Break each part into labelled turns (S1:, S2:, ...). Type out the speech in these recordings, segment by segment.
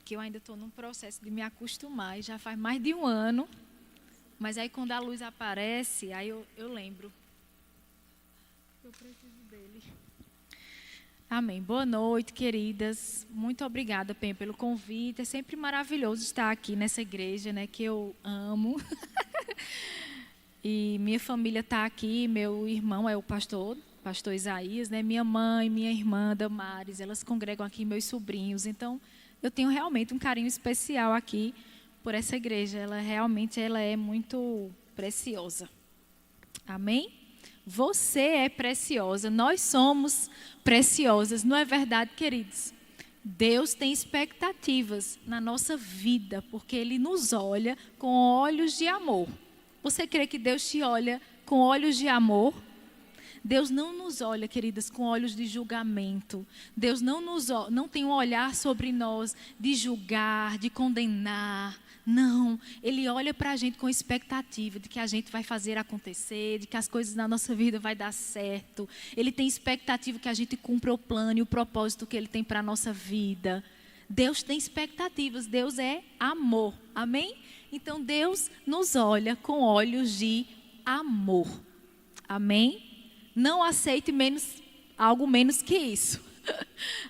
S1: que eu ainda estou num processo de me acostumar, e já faz mais de um ano, mas aí quando a luz aparece, aí eu lembro. Eu preciso dele. Amém. Boa noite, queridas. Muito obrigada, Pen, pelo convite. É sempre maravilhoso estar aqui nessa igreja, né, que eu amo. E minha família está aqui, meu irmão é o pastor Isaías, né? Minha mãe, minha irmã Damares, elas congregam aqui, meus sobrinhos. Então, eu tenho realmente um carinho especial aqui por essa igreja. Ela é muito preciosa. Amém? Você é preciosa, nós somos preciosas, não é verdade, queridos? Deus tem expectativas na nossa vida, porque Ele nos olha com olhos de amor. Você crê que Deus te olha com olhos de amor? Deus não nos olha, queridas, com olhos de julgamento. Deus não tem um olhar sobre nós de julgar, de condenar. Não, Ele olha para a gente com expectativa de que a gente vai fazer acontecer, de que as coisas na nossa vida vai dar certo. Ele tem expectativa que a gente cumpra o plano e o propósito que Ele tem para a nossa vida. Deus tem expectativas, Deus é amor, amém? Então Deus nos olha com olhos de amor, amém? Não aceite algo menos que isso,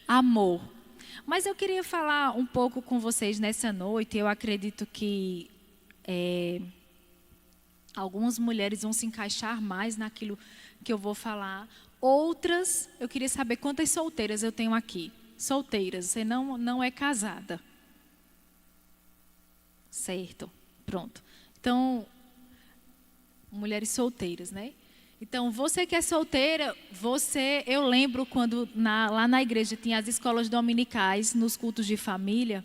S1: amor. Mas eu queria falar um pouco com vocês nessa noite. Eu acredito que algumas mulheres vão se encaixar mais naquilo que eu vou falar. Outras, eu queria saber quantas solteiras eu tenho aqui. Solteiras, você não é casada. Certo, pronto. Então, mulheres solteiras, né? Então, você que é solteira, eu lembro quando lá na igreja tinha as escolas dominicais, nos cultos de família,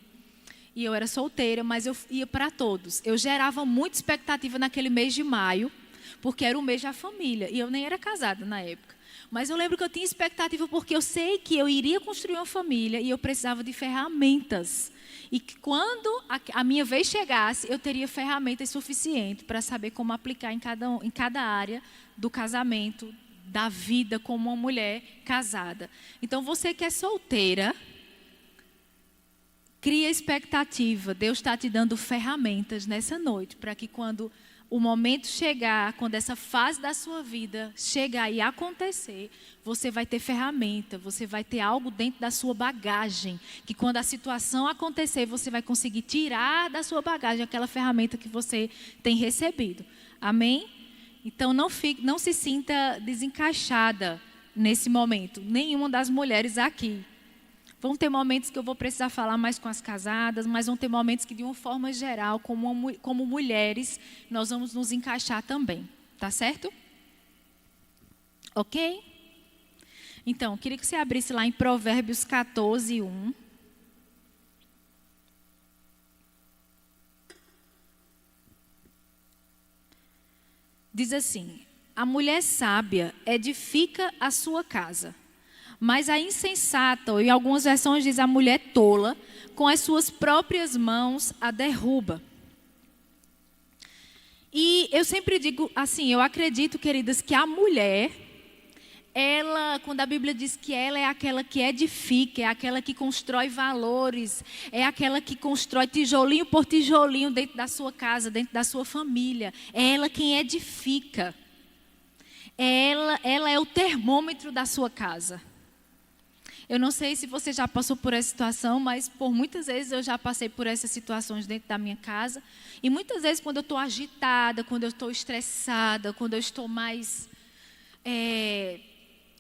S1: e eu era solteira, mas eu ia para todos. Eu gerava muita expectativa naquele mês de maio, porque era o mês da família, e eu nem era casada na época. Mas eu lembro que eu tinha expectativa porque eu sei que eu iria construir uma família e eu precisava de ferramentas. E que quando a minha vez chegasse, eu teria ferramentas suficientes para saber como aplicar em cada área do casamento, da vida como uma mulher casada. Então, você que é solteira, cria expectativa. Deus está te dando ferramentas nessa noite para que quando o momento chegar, quando essa fase da sua vida chegar e acontecer, você vai ter ferramenta, você vai ter algo dentro da sua bagagem, que quando a situação acontecer, você vai conseguir tirar da sua bagagem aquela ferramenta que você tem recebido. Amém? Então não se sinta desencaixada nesse momento, nenhuma das mulheres aqui. Vão ter momentos que eu vou precisar falar mais com as casadas, mas vão ter momentos que, de uma forma geral, como mulheres, nós vamos nos encaixar também. Tá certo? Ok? Então, eu queria que você abrisse lá em Provérbios 14, 1. Diz assim: a mulher sábia edifica a sua casa, mas a insensata, ou em algumas versões diz a mulher tola, com as suas próprias mãos a derruba. E eu sempre digo assim, eu acredito, queridas, que a mulher, quando a Bíblia diz que ela é aquela que edifica, é aquela que constrói valores, é aquela que constrói tijolinho por tijolinho dentro da sua casa, dentro da sua família. É ela quem edifica. Ela é o termômetro da sua casa. Eu não sei se você já passou por essa situação, mas por muitas vezes eu já passei por essas situações dentro da minha casa. E muitas vezes quando eu estou agitada, quando eu estou estressada, quando eu estou mais...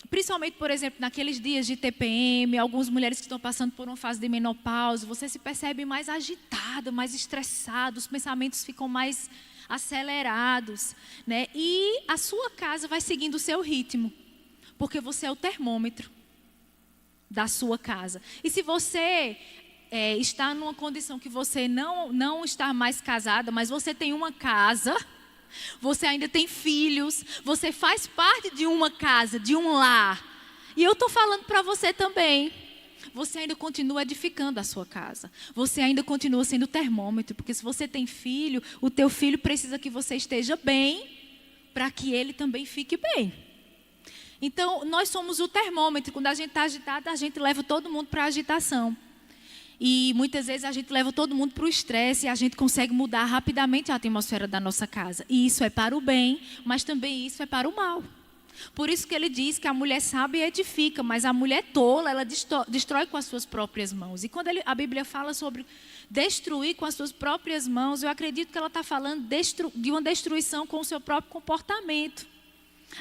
S1: principalmente, por exemplo, naqueles dias de TPM, algumas mulheres que estão passando por uma fase de menopausa, você se percebe mais agitada, mais estressada, os pensamentos ficam mais acelerados, né? E a sua casa vai seguindo o seu ritmo, porque você é o termômetro da sua casa. E se você está numa condição que você não está mais casada, mas você tem uma casa, você ainda tem filhos, você faz parte de uma casa, de um lar. E eu estou falando para você também. Você ainda continua edificando a sua casa. Você ainda continua sendo termômetro, porque se você tem filho, o teu filho precisa que você esteja bem, para que ele também fique bem. Então, nós somos o termômetro. Quando a gente está agitada, a gente leva todo mundo para a agitação. E muitas vezes a gente leva todo mundo para o estresse e a gente consegue mudar rapidamente a atmosfera da nossa casa. E isso é para o bem, mas também isso é para o mal. Por isso que ele diz que a mulher sábia edifica, mas a mulher tola, ela destrói com as suas próprias mãos. E quando a Bíblia fala sobre destruir com as suas próprias mãos, eu acredito que ela está falando de uma destruição com o seu próprio comportamento.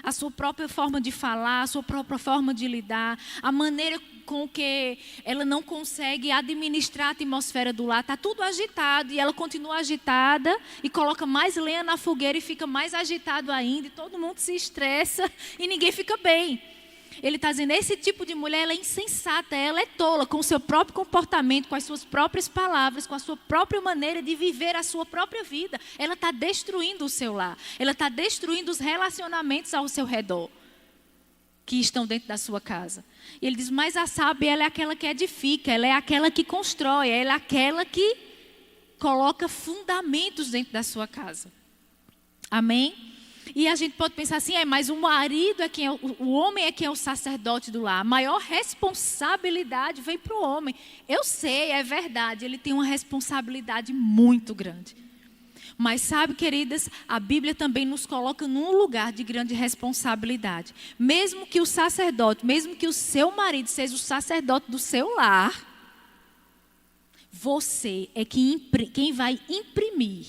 S1: A sua própria forma de falar, a sua própria forma de lidar, a maneira com que ela não consegue administrar a atmosfera do lar. Está tudo agitado e ela continua agitada e coloca mais lenha na fogueira e fica mais agitado ainda. E todo mundo se estressa e ninguém fica bem. Ele está dizendo, esse tipo de mulher, ela é insensata, ela é tola com o seu próprio comportamento, com as suas próprias palavras, com a sua própria maneira de viver a sua própria vida. Ela está destruindo o seu lar, ela está destruindo os relacionamentos ao seu redor, que estão dentro da sua casa. E ele diz, mas a sábia, ela é aquela que edifica, ela é aquela que constrói, ela é aquela que coloca fundamentos dentro da sua casa. Amém? E a gente pode pensar assim, mas o marido é quem o homem é quem é o sacerdote do lar. A maior responsabilidade vem para o homem. Eu sei, é verdade, ele tem uma responsabilidade muito grande. Mas sabe, queridas, a Bíblia também nos coloca num lugar de grande responsabilidade. Mesmo que o sacerdote, mesmo que o seu marido seja o sacerdote do seu lar, você é quem vai imprimir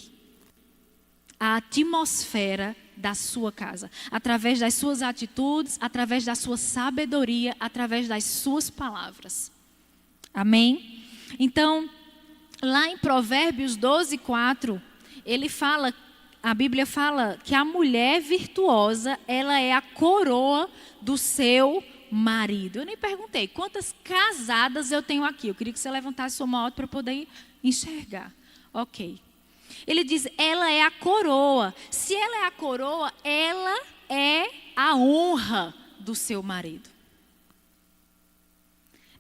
S1: a atmosfera da sua casa, através das suas atitudes, através da sua sabedoria, através das suas palavras. Amém? Então, lá em Provérbios 12:4, a Bíblia fala que a mulher virtuosa, ela é a coroa do seu marido. Eu nem perguntei quantas casadas eu tenho aqui. Eu queria que você levantasse sua mão alta para poder enxergar. Ok. Ele diz, ela é a coroa. Se ela é a coroa, ela é a honra do seu marido.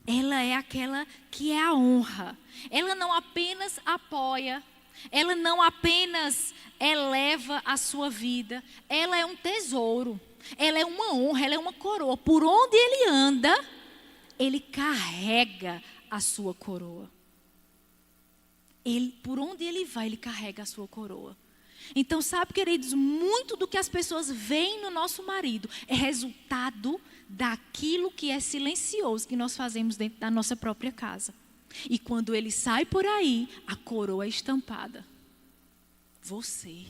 S1: Ela é aquela que é a honra. Ela não apenas apoia, ela não apenas eleva a sua vida, ela é um tesouro, ela é uma honra, ela é uma coroa. Por onde ele anda, ele carrega a sua coroa. Por onde ele vai, ele carrega a sua coroa. Então, sabe, queridos, muito do que as pessoas veem no nosso marido é resultado daquilo que é silencioso que nós fazemos dentro da nossa própria casa. E quando ele sai por aí, a coroa é estampada. Você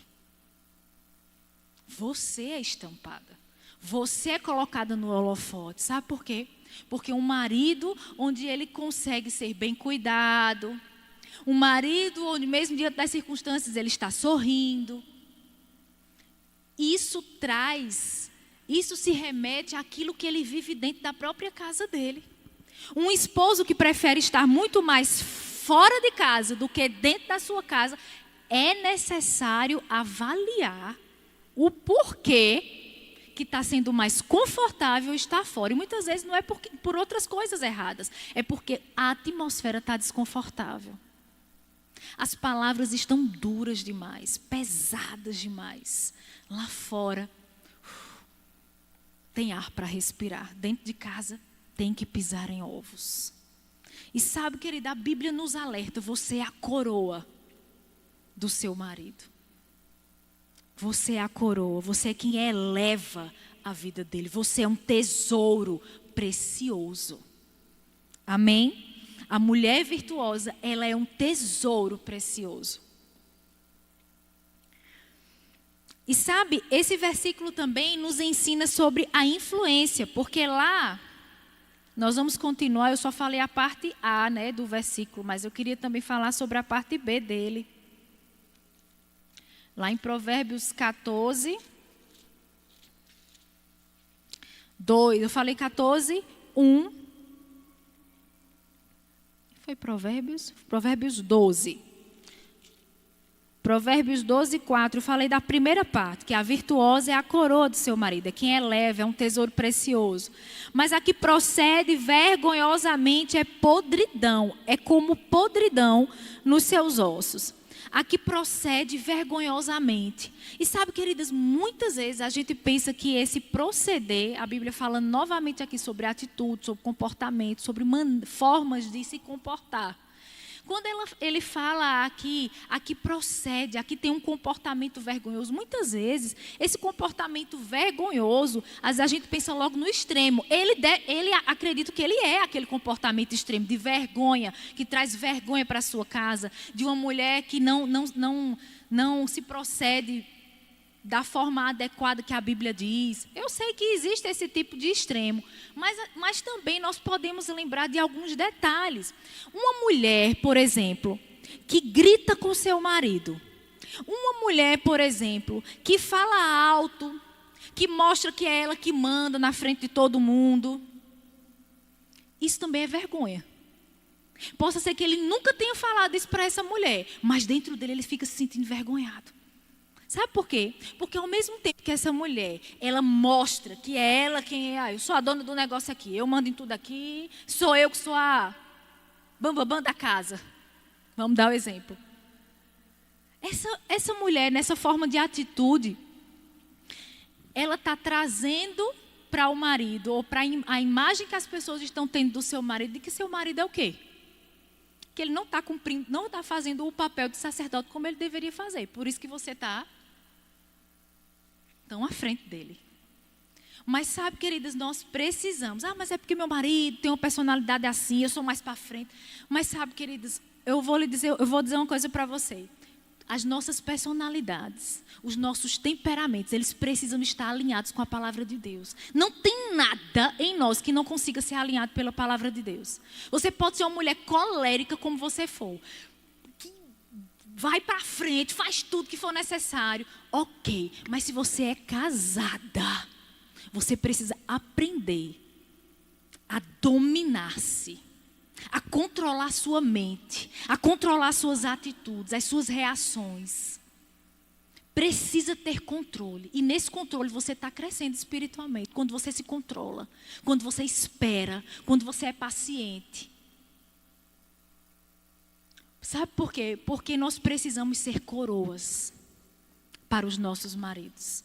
S1: é estampada. Você é colocada no holofote. Sabe por quê? Porque um marido onde ele consegue ser bem cuidado, um marido onde mesmo diante das circunstâncias ele está sorrindo. Isso se remete àquilo que ele vive dentro da própria casa dele. Um esposo que prefere estar muito mais fora de casa do que dentro da sua casa, é necessário avaliar o porquê que está sendo mais confortável estar fora. E muitas vezes não é por outras coisas erradas, é porque a atmosfera está desconfortável. As palavras estão duras demais, pesadas demais. Lá fora, tem ar para respirar. Dentro de casa, tem que pisar em ovos. E sabe, querida, a Bíblia nos alerta, você é a coroa do seu marido. Você é a coroa, você é quem eleva a vida dele. Você é um tesouro precioso. Amém? A mulher virtuosa, ela é um tesouro precioso. E sabe, esse versículo também nos ensina sobre a influência, porque lá, nós vamos continuar, eu só falei a parte A, do versículo, mas eu queria também falar sobre a parte B dele. Lá em Provérbios 14, 2, eu falei 14, 1. Foi Provérbios 12. Provérbios 12, 4. Eu falei da primeira parte, que a virtuosa é a coroa do seu marido, é quem eleva, é um tesouro precioso. Mas a que procede vergonhosamente é podridão, é como podridão nos seus ossos. A que procede vergonhosamente. E sabe, queridas, muitas vezes a gente pensa que esse proceder, a Bíblia fala novamente aqui sobre atitude, sobre comportamento, sobre formas de se comportar. Quando ele fala aqui procede, aqui tem um comportamento vergonhoso. Muitas vezes, esse comportamento vergonhoso, às vezes a gente pensa logo no extremo. Ele acredita que ele é aquele comportamento extremo, de vergonha, que traz vergonha para a sua casa, de uma mulher que não se procede da forma adequada que a Bíblia diz. Eu sei que existe esse tipo de extremo, mas também nós podemos lembrar de alguns detalhes. Uma mulher, por exemplo, que grita com seu marido. Uma mulher, por exemplo, que fala alto, que mostra que é ela que manda na frente de todo mundo. Isso também é vergonha. Possa ser que ele nunca tenha falado isso para essa mulher, mas dentro dele ele fica se sentindo envergonhado. Sabe por quê? Porque ao mesmo tempo que essa mulher, ela mostra que é ela quem é, eu sou a dona do negócio aqui, eu mando em tudo aqui, sou eu que sou a bambambam da casa. Vamos dar o exemplo. Essa mulher, nessa forma de atitude, ela está trazendo para o marido, ou para a imagem que as pessoas estão tendo do seu marido, de que seu marido é o quê? Que ele não está cumprindo, não está fazendo o papel de sacerdote como ele deveria fazer. Por isso que você está tão à frente dele. Mas sabe, queridas, nós precisamos. Mas é porque meu marido tem uma personalidade assim, eu sou mais para frente. Mas sabe, queridas, eu vou dizer uma coisa para você. As nossas personalidades, os nossos temperamentos, eles precisam estar alinhados com a palavra de Deus. Não tem nada em nós que não consiga ser alinhado pela palavra de Deus. Você pode ser uma mulher colérica como você for, que vai para frente, faz tudo que for necessário. Ok, mas se você é casada, você precisa aprender a dominar-se, a controlar sua mente, a controlar suas atitudes, as suas reações. Precisa ter controle. E nesse controle você está crescendo espiritualmente. Quando você se controla, quando você espera, quando você é paciente. Sabe por quê? Porque nós precisamos ser coroas para os nossos maridos.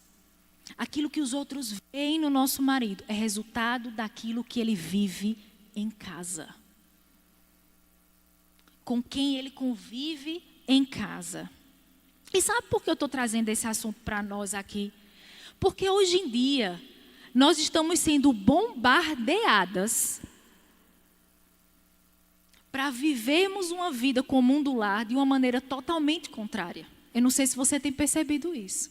S1: Aquilo que os outros veem no nosso marido é resultado daquilo que ele vive em casa. Com quem ele convive em casa. E sabe por que eu estou trazendo esse assunto para nós aqui? Porque hoje em dia, nós estamos sendo bombardeadas para vivermos uma vida comum do lar de uma maneira totalmente contrária. Eu não sei se você tem percebido isso.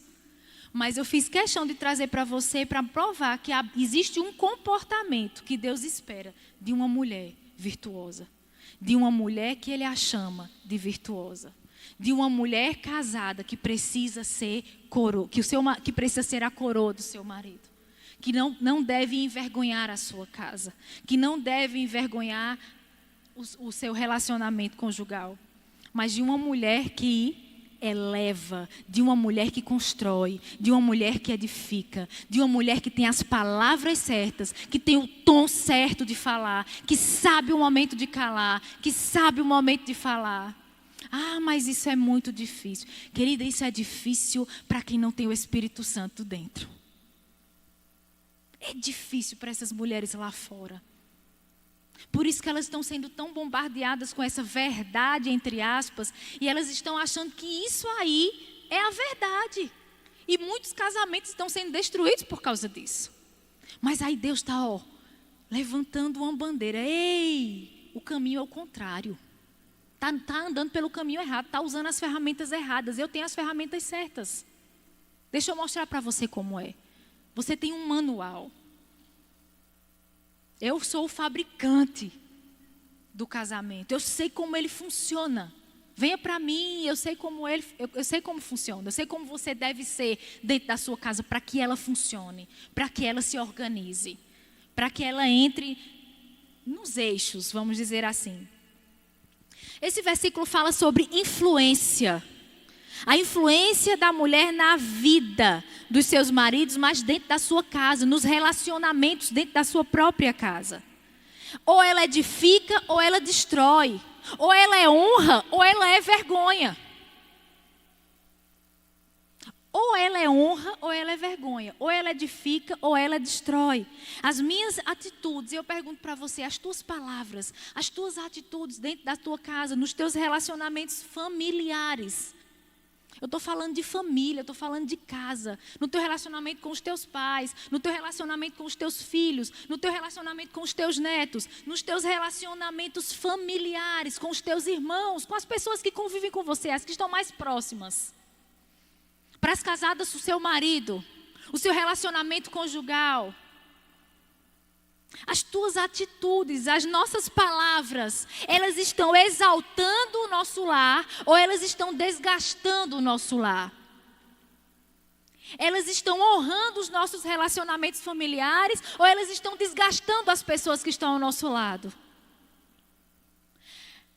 S1: Mas eu fiz questão de trazer para você, para provar que existe um comportamento que Deus espera de uma mulher virtuosa. De uma mulher que Ele a chama de virtuosa. De uma mulher casada que precisa ser coroa, que precisa ser a coroa do seu marido. Que não deve envergonhar a sua casa. Que não deve envergonhar o seu relacionamento conjugal. Mas de uma mulher que eleva, de uma mulher que constrói, de uma mulher que edifica, de uma mulher que tem as palavras certas, que tem o tom certo de falar, que sabe o momento de calar, que sabe o momento de falar. Mas isso é muito difícil. Querida, isso é difícil para quem não tem o Espírito Santo dentro. É difícil para essas mulheres lá fora. Por isso que elas estão sendo tão bombardeadas com essa verdade, entre aspas, e elas estão achando que isso aí é a verdade. E muitos casamentos estão sendo destruídos por causa disso. Mas aí Deus está, levantando uma bandeira. Ei, o caminho é o contrário. Está andando pelo caminho errado, está usando as ferramentas erradas. Eu tenho as ferramentas certas. Deixa eu mostrar para você como é. Você tem um manual. Eu sou o fabricante do casamento. Eu sei como ele funciona. Venha para mim, eu sei como funciona. Eu sei como você deve ser dentro da sua casa para que ela funcione, para que ela se organize, para que ela entre nos eixos, vamos dizer assim. Esse versículo fala sobre influência. A influência da mulher na vida dos seus maridos, mas dentro da sua casa, nos relacionamentos dentro da sua própria casa. Ou ela edifica, ou ela destrói. Ou ela é honra, ou ela é vergonha. Ou ela é honra, ou ela é vergonha. Ou ela edifica, ou ela destrói. As minhas atitudes, eu pergunto para você, as tuas palavras, as tuas atitudes dentro da tua casa, nos teus relacionamentos familiares. Eu estou falando de família, eu estou falando de casa. No teu relacionamento com os teus pais, no teu relacionamento com os teus filhos, no teu relacionamento com os teus netos, nos teus relacionamentos familiares, com os teus irmãos, com as pessoas que convivem com você, as que estão mais próximas. Para as casadas, o seu marido, o seu relacionamento conjugal. As tuas atitudes, as nossas palavras, elas estão exaltando o nosso lar ou elas estão desgastando o nosso lar? Elas estão honrando os nossos relacionamentos familiares ou elas estão desgastando as pessoas que estão ao nosso lado?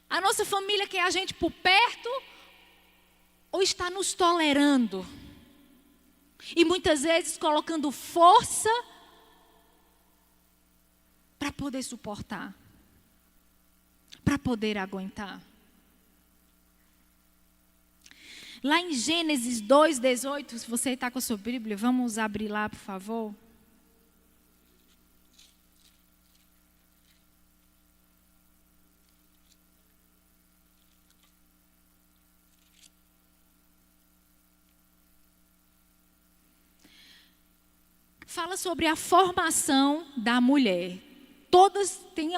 S1: A nossa família quer a gente por perto ou está nos tolerando? E muitas vezes colocando força para poder suportar, para poder aguentar. Lá em Gênesis 2:18, se você está com a sua Bíblia, vamos abrir lá, por favor. Fala sobre a formação da mulher. Todas têm,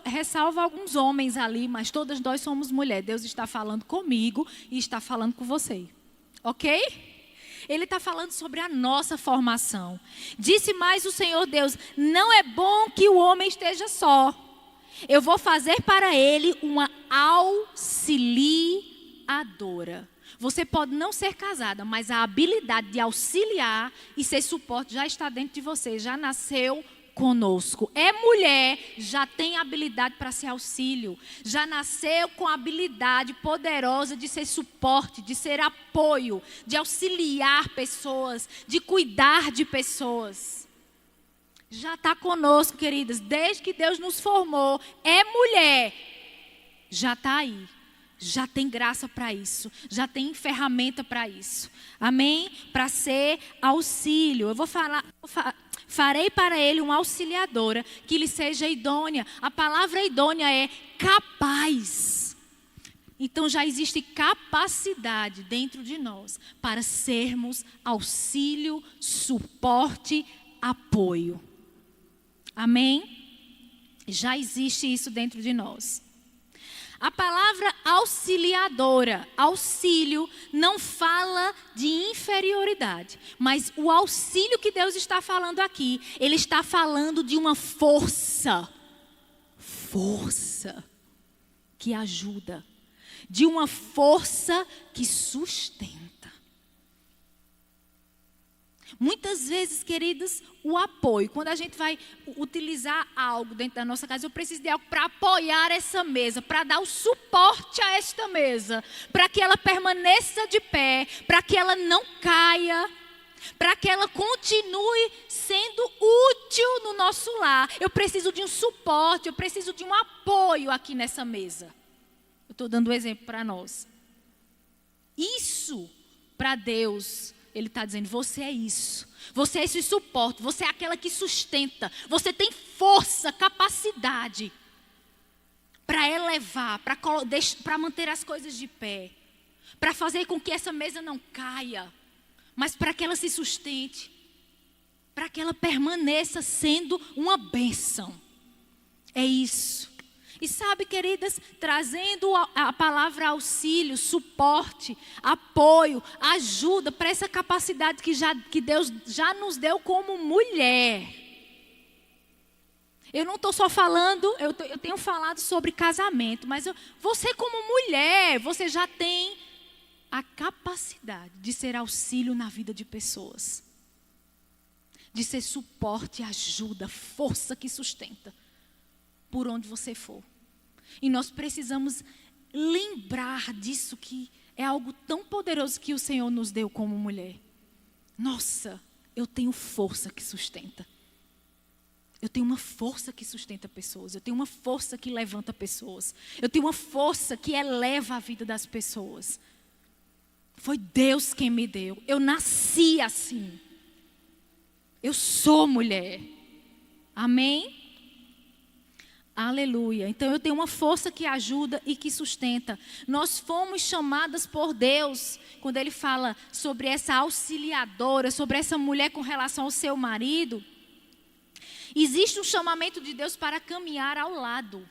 S1: ressalva alguns homens ali, mas todas nós somos mulheres. Deus está falando comigo e está falando com você. Ok? Ele está falando sobre a nossa formação. Disse mais o Senhor Deus: não é bom que o homem esteja só. Eu vou fazer para ele uma auxiliadora. Você pode não ser casada, mas a habilidade de auxiliar e ser suporte já está dentro de você, já nasceu conosco. É mulher, já tem habilidade para ser auxílio, já nasceu com a habilidade poderosa de ser suporte, de ser apoio, de auxiliar pessoas, de cuidar de pessoas. Já está conosco, queridas, desde que Deus nos formou. É mulher, já está aí. Já tem graça para isso, já tem ferramenta para isso. Amém? Para ser auxílio. Eu vou falar, farei para ele uma auxiliadora que lhe seja idônea. A palavra idônea é capaz. Então já existe capacidade dentro de nós para sermos auxílio, suporte, apoio. Amém? Já existe isso dentro de nós. A palavra auxiliadora, auxílio, não fala de inferioridade. Mas o auxílio que Deus está falando aqui, Ele está falando de uma força. Força que ajuda. De uma força que sustenta. Muitas vezes, queridos, o apoio. Quando a gente vai utilizar algo dentro da nossa casa, eu preciso de algo para apoiar essa mesa, para dar o suporte a esta mesa, para que ela permaneça de pé, para que ela não caia, para que ela continue sendo útil no nosso lar. Eu preciso de um suporte, eu preciso de um apoio aqui nessa mesa. Eu estou dando um exemplo para nós. Isso, para Deus, Ele está dizendo, você é isso. Você é esse suporte, você é aquela que sustenta. Você tem força, capacidade para elevar, para manter as coisas de pé. Para fazer com que essa mesa não caia, mas para que ela se sustente. Para que ela permaneça sendo uma bênção. É isso. E sabe, queridas, trazendo a palavra auxílio, suporte, apoio, ajuda para essa capacidade que Deus já nos deu como mulher. Eu não estou só falando, eu tenho falado sobre casamento, mas você como mulher, você já tem a capacidade de ser auxílio na vida de pessoas. De ser suporte, ajuda, força que sustenta por onde você for. E nós precisamos lembrar disso, que é algo tão poderoso que o Senhor nos deu como mulher. Nossa, eu tenho força que sustenta. Eu tenho uma força que sustenta pessoas. Eu tenho uma força que levanta pessoas. Eu tenho uma força que eleva a vida das pessoas. Foi Deus quem me deu. Eu nasci assim. Eu sou mulher. Amém? Aleluia. Então eu tenho uma força que ajuda e que sustenta. Nós fomos chamadas por Deus, quando Ele fala sobre essa auxiliadora, sobre essa mulher com relação ao seu marido. Existe um chamamento de Deus para caminhar ao lado.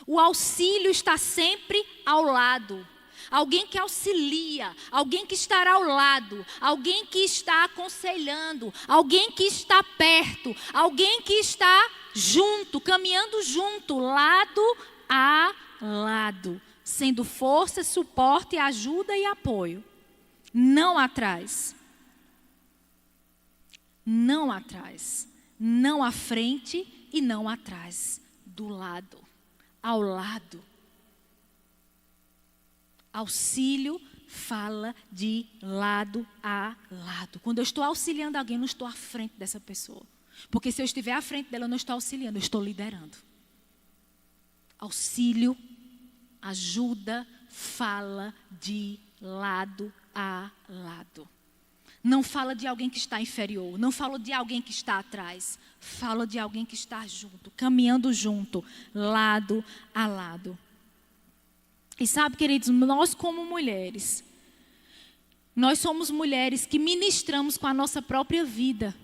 S1: O auxílio está sempre ao lado. Alguém que auxilia, alguém que estará ao lado, alguém que está aconselhando, alguém que está perto, alguém que está junto, caminhando junto, lado a lado, sendo força, suporte, ajuda e apoio. Não atrás. Não atrás. Não à frente e não atrás. Do lado. Ao lado. Auxílio fala de lado a lado. Quando eu estou auxiliando alguém, eu não estou à frente dessa pessoa. Porque se eu estiver à frente dela, eu não estou auxiliando, eu estou liderando. Auxílio, ajuda, fala de lado a lado. Não fala de alguém que está inferior, não fala de alguém que está atrás. Fala de alguém que está junto, caminhando junto, lado a lado. E sabe, queridos, nós como mulheres, nós somos mulheres que ministramos com a nossa própria vida.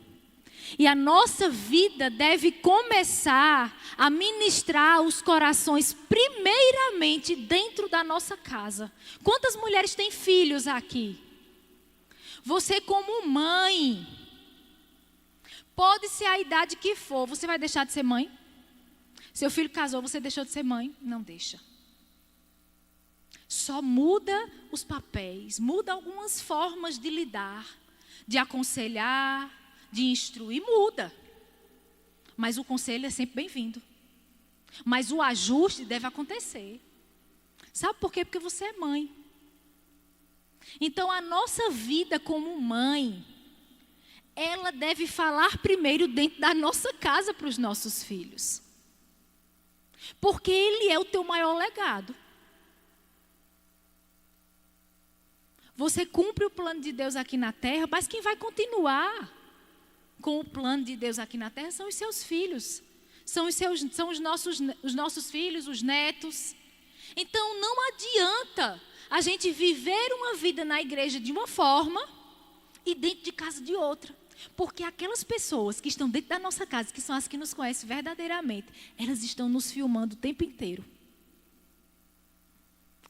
S1: E a nossa vida deve começar a ministrar os corações primeiramente dentro da nossa casa. Quantas mulheres têm filhos aqui? Você como mãe, pode ser a idade que for, você vai deixar de ser mãe? Seu filho casou, você deixou de ser mãe? Não deixa. Só muda os papéis, muda algumas formas de lidar, de aconselhar, de instruir, muda. Mas o conselho é sempre bem-vindo. Mas o ajuste deve acontecer. Sabe por quê? Porque você é mãe. Então a nossa vida como mãe, ela deve falar primeiro dentro da nossa casa para os nossos filhos. Porque ele é o teu maior legado. Você cumpre o plano de Deus aqui na terra, mas quem vai continuar com o plano de Deus aqui na terra são os seus filhos. São os nossos filhos, os netos. Então não adianta a gente viver uma vida na igreja de uma forma e dentro de casa de outra. Porque aquelas pessoas que estão dentro da nossa casa, que são as que nos conhecem verdadeiramente, elas estão nos filmando o tempo inteiro.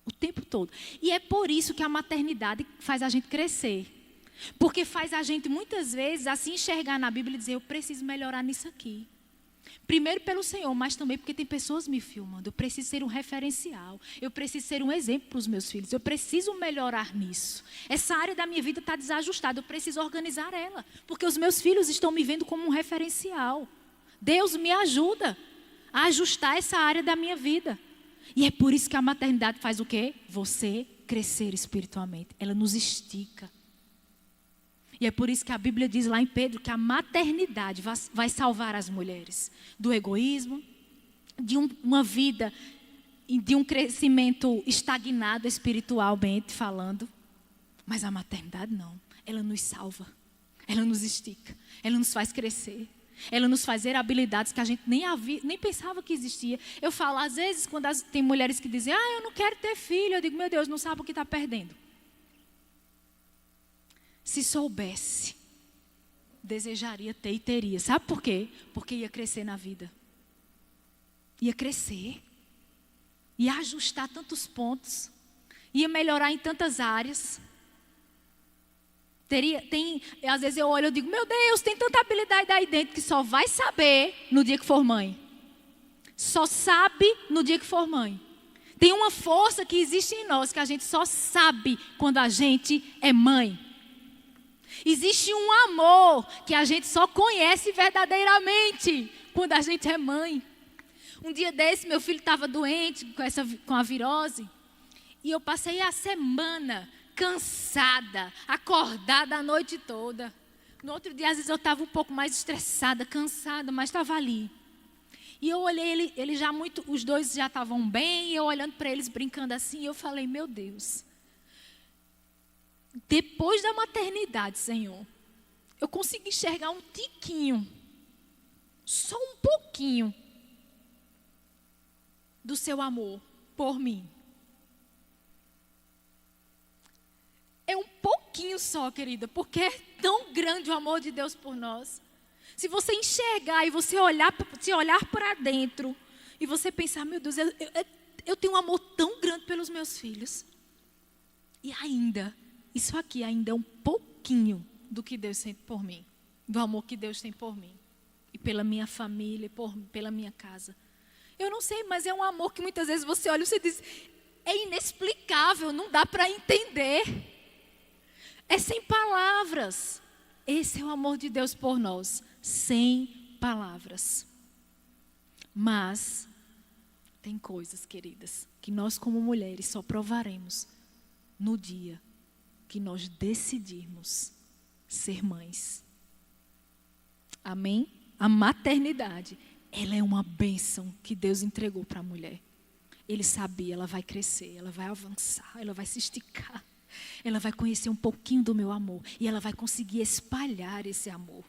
S1: O tempo todo. E é por isso que a maternidade faz a gente crescer. Porque faz a gente, muitas vezes, assim enxergar na Bíblia e dizer, eu preciso melhorar nisso aqui. Primeiro pelo Senhor, mas também porque tem pessoas me filmando. Eu preciso ser um referencial. Eu preciso ser um exemplo para os meus filhos. Eu preciso melhorar nisso. Essa área da minha vida está desajustada. Eu preciso organizar ela. Porque os meus filhos estão me vendo como um referencial. Deus me ajuda a ajustar essa área da minha vida. E é por isso que a maternidade faz o quê? Você crescer espiritualmente. Ela nos estica. E é por isso que a Bíblia diz lá em Pedro que a maternidade vai salvar as mulheres do egoísmo, de uma vida, de um crescimento estagnado espiritualmente falando. Mas a maternidade não. Ela nos salva. Ela nos estica. Ela nos faz crescer. Ela nos faz ter habilidades que a gente nem pensava que existia. Eu falo, às vezes, quando tem mulheres que dizem, eu não quero ter filho. Eu digo, meu Deus, não sabe o que está perdendo. Se soubesse, desejaria ter e teria. Sabe por quê? Porque ia crescer na vida. Ia crescer. Ia ajustar tantos pontos. Ia melhorar em tantas áreas. Às vezes eu olho e digo, meu Deus, tem tanta habilidade aí dentro que só vai saber no dia que for mãe. Só sabe no dia que for mãe. Tem uma força que existe em nós que a gente só sabe quando a gente é mãe. Existe um amor que a gente só conhece verdadeiramente quando a gente é mãe. Um dia desse, meu filho estava doente com a virose. E eu passei a semana cansada, acordada a noite toda. No outro dia, às vezes eu estava um pouco mais estressada, cansada, mas estava ali. E eu olhei ele já os dois já estavam bem, e eu olhando para eles brincando assim, eu falei, meu Deus, Depois da maternidade, Senhor, eu consegui enxergar um tiquinho, só um pouquinho, do seu amor por mim. É um pouquinho só, querida, porque é tão grande o amor de Deus por nós. Se você enxergar e você se olhar para dentro e você pensar, meu Deus, eu tenho um amor tão grande pelos meus filhos. E ainda, isso aqui ainda é um pouquinho do que Deus sente por mim, do amor que Deus tem por mim e pela minha família, pela minha casa. Eu não sei, mas é um amor que muitas vezes você olha e você diz, é inexplicável, não dá para entender. É sem palavras. Esse é o amor de Deus por nós, sem palavras. Mas tem coisas, queridas, que nós como mulheres só provaremos no dia que nós decidirmos ser mães. Amém? A maternidade, ela é uma bênção que Deus entregou para a mulher. Ele sabia, ela vai crescer, ela vai avançar, ela vai se esticar. Ela vai conhecer um pouquinho do meu amor. E ela vai conseguir espalhar esse amor.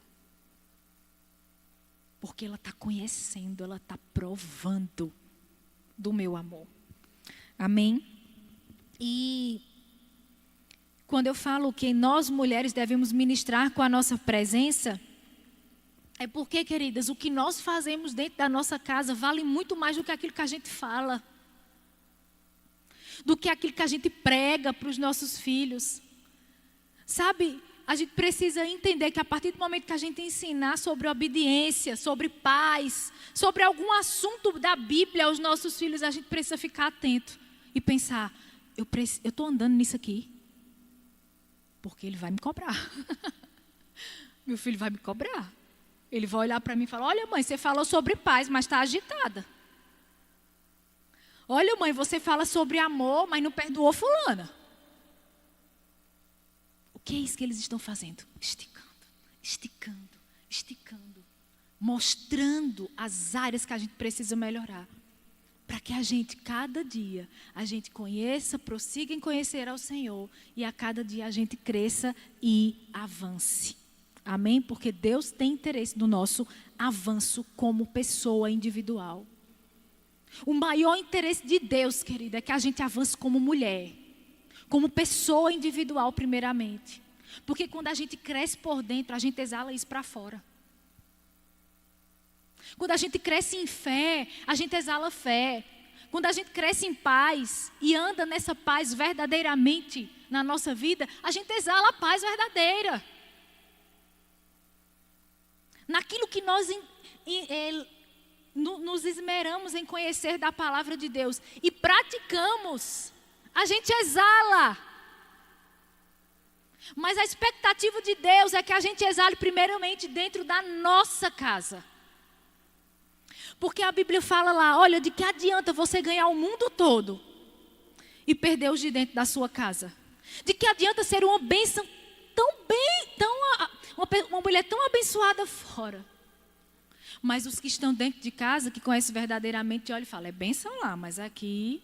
S1: Porque ela está conhecendo, ela está provando do meu amor. Amém? E quando eu falo que nós mulheres devemos ministrar com a nossa presença, é porque, queridas, o que nós fazemos dentro da nossa casa vale muito mais do que aquilo que a gente fala. Do que aquilo que a gente prega para os nossos filhos. Sabe, a gente precisa entender que a partir do momento que a gente ensinar sobre obediência, sobre paz, sobre algum assunto da Bíblia aos nossos filhos, a gente precisa ficar atento e pensar, eu estou andando nisso aqui, porque ele vai me cobrar. Meu filho vai me cobrar. Ele vai olhar para mim e falar, olha mãe, você falou sobre paz, mas está agitada. Olha mãe, você fala sobre amor, mas não perdoou fulana. O que é isso que eles estão fazendo? Esticando, esticando, esticando. Mostrando as áreas que a gente precisa melhorar. Para que a gente, cada dia, a gente conheça, prossiga em conhecer ao Senhor. E a cada dia a gente cresça e avance. Amém? Porque Deus tem interesse no nosso avanço como pessoa individual. O maior interesse de Deus, querida, é que a gente avance como mulher. Como pessoa individual, primeiramente. Porque quando a gente cresce por dentro, a gente exala isso para fora. Quando a gente cresce em fé, a gente exala fé. Quando a gente cresce em paz e anda nessa paz verdadeiramente na nossa vida, a gente exala a paz verdadeira. Naquilo que nós nos esmeramos em conhecer da palavra de Deus e praticamos, a gente exala. Mas a expectativa de Deus é que a gente exale primeiramente dentro da nossa casa. Porque a Bíblia fala lá, olha, de que adianta você ganhar o mundo todo e perder os de dentro da sua casa? De que adianta ser uma bênção uma mulher tão abençoada fora? Mas os que estão dentro de casa, que conhecem verdadeiramente, olham e falam, é bênção lá, mas aqui...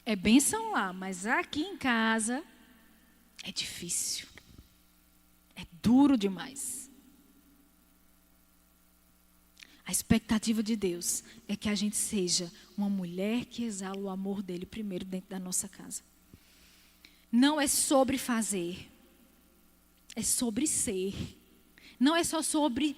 S1: É bênção lá, mas aqui em casa é difícil. É duro demais. A expectativa de Deus é que a gente seja uma mulher que exala o amor dele primeiro dentro da nossa casa. Não é sobre fazer, é sobre ser. Não é só sobre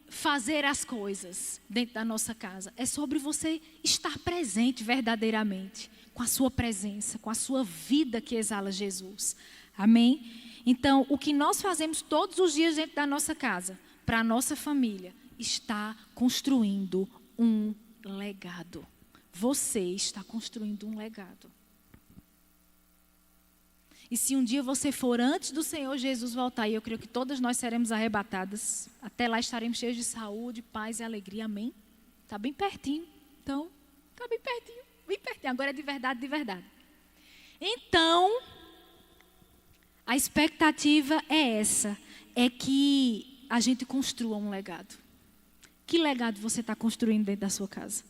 S1: fazer as coisas dentro da nossa casa. É sobre você estar presente verdadeiramente, com a sua presença, com a sua vida que exala Jesus. Amém? Então, o que nós fazemos todos os dias dentro da nossa casa, para a nossa família, está construindo um legado. Você está construindo um legado. E se um dia você for antes do Senhor Jesus voltar, e eu creio que todas nós seremos arrebatadas, até lá estaremos cheios de saúde, paz e alegria, amém? Está bem pertinho, então, está bem pertinho, agora é de verdade, de verdade. Então, a expectativa é essa, é que a gente construa um legado. Que legado você está construindo dentro da sua casa?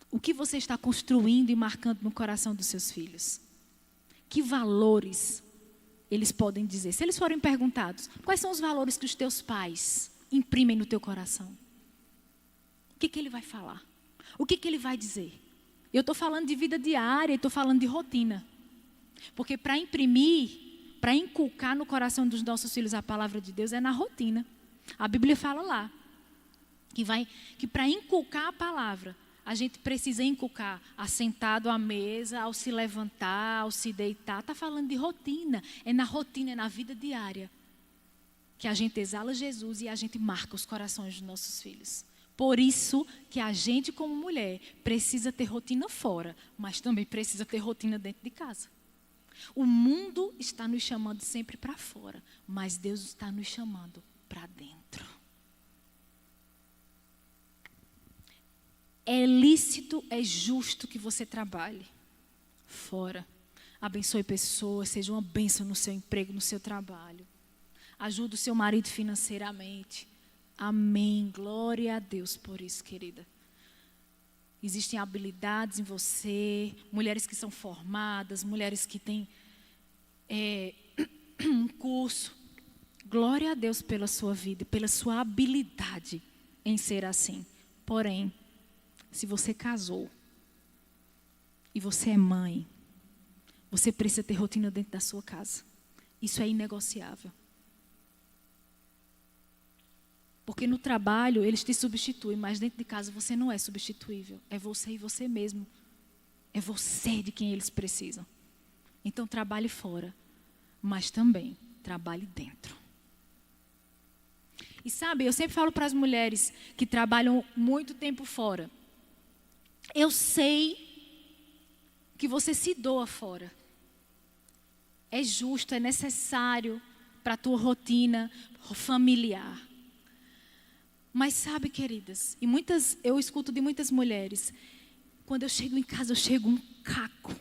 S1: O que você está construindo e marcando no coração dos seus filhos? Que valores eles podem dizer? Se eles forem perguntados, quais são os valores que os teus pais imprimem no teu coração? O que ele vai falar? O que ele vai dizer? Eu estou falando de vida diária, estou falando de rotina. Porque para imprimir, para inculcar no coração dos nossos filhos a palavra de Deus é na rotina. A Bíblia fala lá que para inculcar a palavra, a gente precisa inculcar assentado à mesa, ao se levantar, ao se deitar. Está falando de rotina. É na rotina, é na vida diária que a gente exala Jesus e a gente marca os corações dos nossos filhos. Por isso que a gente, como mulher, precisa ter rotina fora, mas também precisa ter rotina dentro de casa. O mundo está nos chamando sempre para fora, mas Deus está nos chamando para dentro. É lícito, é justo que você trabalhe fora. Abençoe pessoas, seja uma bênção no seu emprego, no seu trabalho. Ajude o seu marido financeiramente. Amém. Glória a Deus por isso, querida. Existem habilidades em você, mulheres que são formadas, mulheres que têm um curso. Glória a Deus pela sua vida, pela sua habilidade em ser assim. Porém, se você casou e você é mãe, você precisa ter rotina dentro da sua casa. Isso é inegociável. Porque no trabalho eles te substituem, mas dentro de casa você não é substituível. É você e você mesmo. É você de quem eles precisam. Então trabalhe fora, mas também trabalhe dentro. E sabe, eu sempre falo para as mulheres que trabalham muito tempo fora. Eu sei que você se doa fora. É justo, é necessário para a tua rotina familiar. Mas sabe, queridas, eu escuto de muitas mulheres, quando eu chego em casa, eu chego um caco.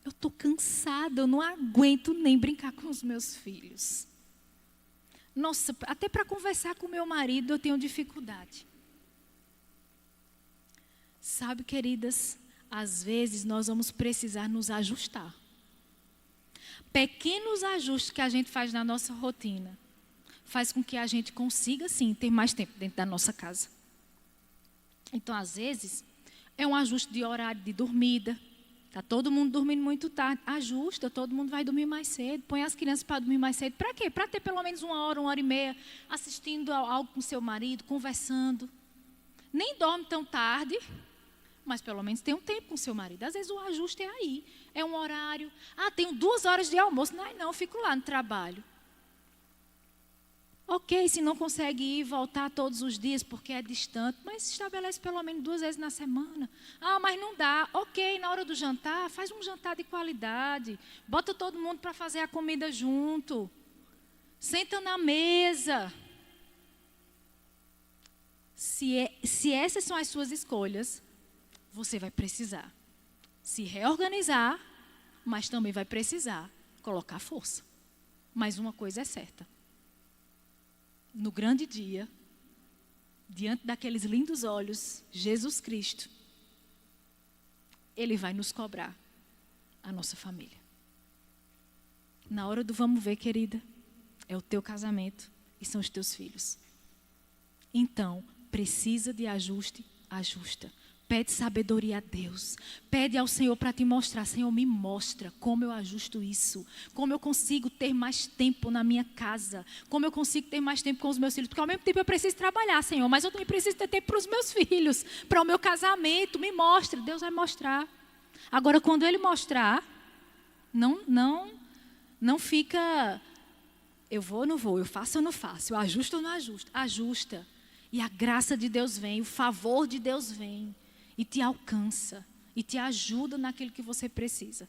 S1: Eu estou cansada, eu não aguento nem brincar com os meus filhos. Nossa, até para conversar com meu marido eu tenho dificuldade. Sabe, queridas, às vezes nós vamos precisar nos ajustar. Pequenos ajustes que a gente faz na nossa rotina faz com que a gente consiga, sim, ter mais tempo dentro da nossa casa. Então, às vezes, é um ajuste de horário de dormida. Está todo mundo dormindo muito tarde. Ajusta, todo mundo vai dormir mais cedo. Põe as crianças para dormir mais cedo. Para quê? Para ter pelo menos 1 hora e meia assistindo algo com seu marido, conversando. Nem dorme tão tarde, mas pelo menos tem um tempo com seu marido. Às vezes o ajuste é aí. É um horário. Tenho 2 horas de almoço. Não, eu fico lá no trabalho. Ok, se não consegue ir e voltar todos os dias porque é distante, mas estabelece pelo menos 2 vezes na semana. Mas não dá. Ok, na hora do jantar, faz um jantar de qualidade. Bota todo mundo para fazer a comida junto. Senta na mesa. Se essas são as suas escolhas, você vai precisar se reorganizar, mas também vai precisar colocar força. Mas uma coisa é certa. No grande dia, diante daqueles lindos olhos, Jesus Cristo, Ele vai nos cobrar a nossa família. Na hora do vamos ver, querida, é o teu casamento e são os teus filhos. Então, precisa de ajuste, ajusta. Pede sabedoria a Deus. Pede ao Senhor para te mostrar. Senhor, me mostra como eu ajusto isso. Como eu consigo ter mais tempo na minha casa. Como eu consigo ter mais tempo com os meus filhos. Porque ao mesmo tempo eu preciso trabalhar, Senhor. Mas eu também preciso ter tempo para os meus filhos. Para o meu casamento. Me mostra. Deus vai mostrar. Agora, quando Ele mostrar, não fica... Eu vou ou não vou? Eu faço ou não faço? Eu ajusto ou não ajusto? Ajusta. E a graça de Deus vem. O favor de Deus vem. E te alcança, e te ajuda naquilo que você precisa.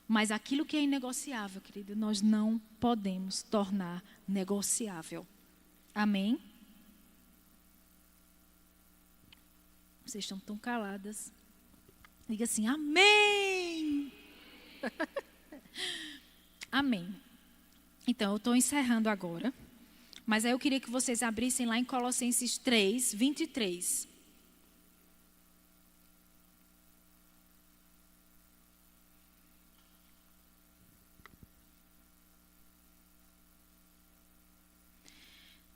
S1: Mas aquilo que é inegociável, querida, nós não podemos tornar negociável. Amém? Vocês estão tão caladas. Diga assim, amém! Amém. Então, eu estou encerrando agora. Mas aí eu queria que vocês abrissem lá em Colossenses 3, 23.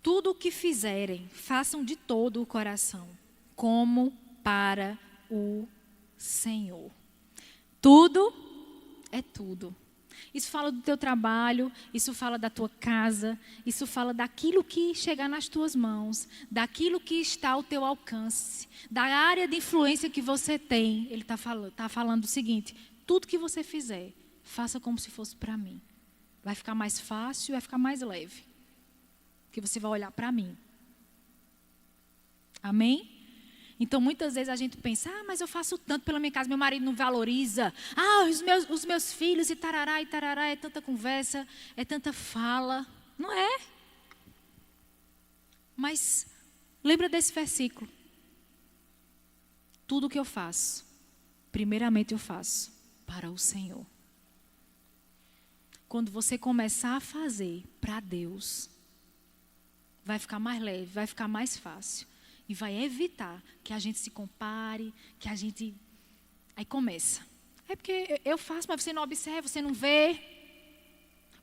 S1: tudo o que fizerem, façam de todo o coração, como para o Senhor. Tudo é tudo. Isso fala do teu trabalho, isso fala da tua casa, isso fala daquilo que chegar nas tuas mãos, daquilo que está ao teu alcance, da área de influência que você tem. Ele está falando o seguinte: tudo que você fizer, faça como se fosse para mim. Vai ficar mais fácil, vai ficar mais leve. Porque você vai olhar para mim. Amém? Então, muitas vezes a gente pensa, mas eu faço tanto pela minha casa, meu marido não valoriza. Os meus filhos e tarará, é tanta conversa, é tanta fala. Não é? Mas, lembra desse versículo. Tudo que eu faço, primeiramente eu faço para o Senhor. Quando você começar a fazer para Deus, vai ficar mais leve, vai ficar mais fácil. E vai evitar que a gente se compare, que a gente... Aí começa. É porque eu faço, mas você não observa, você não vê.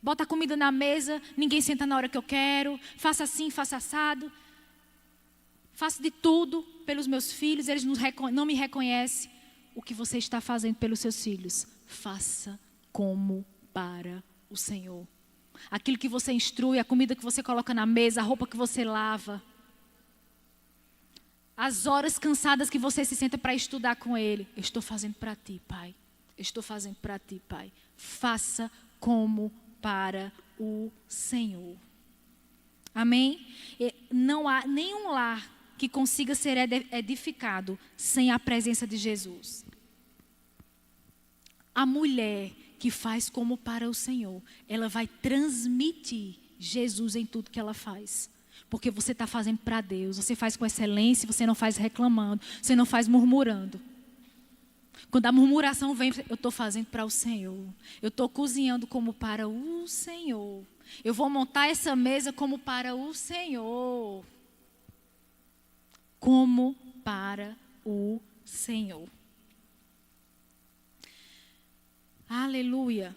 S1: Bota a comida na mesa, ninguém senta na hora que eu quero. Faça assim, faça assado. Faço de tudo pelos meus filhos, eles não me reconhecem. O que você está fazendo pelos seus filhos, faça como para o Senhor. Aquilo que você instrui, a comida que você coloca na mesa, a roupa que você lava. As horas cansadas que você se senta para estudar com Ele. Eu estou fazendo para ti, Pai. Eu estou fazendo para ti, Pai. Faça como para o Senhor. Amém? Não há nenhum lar que consiga ser edificado sem a presença de Jesus. A mulher que faz como para o Senhor, ela vai transmitir Jesus em tudo que ela faz. Porque você está fazendo para Deus, você faz com excelência, você não faz reclamando, você não faz murmurando. Quando a murmuração vem, eu estou fazendo para o Senhor. Eu estou cozinhando como para o Senhor. Eu vou montar essa mesa como para o Senhor. Como para o Senhor. Aleluia.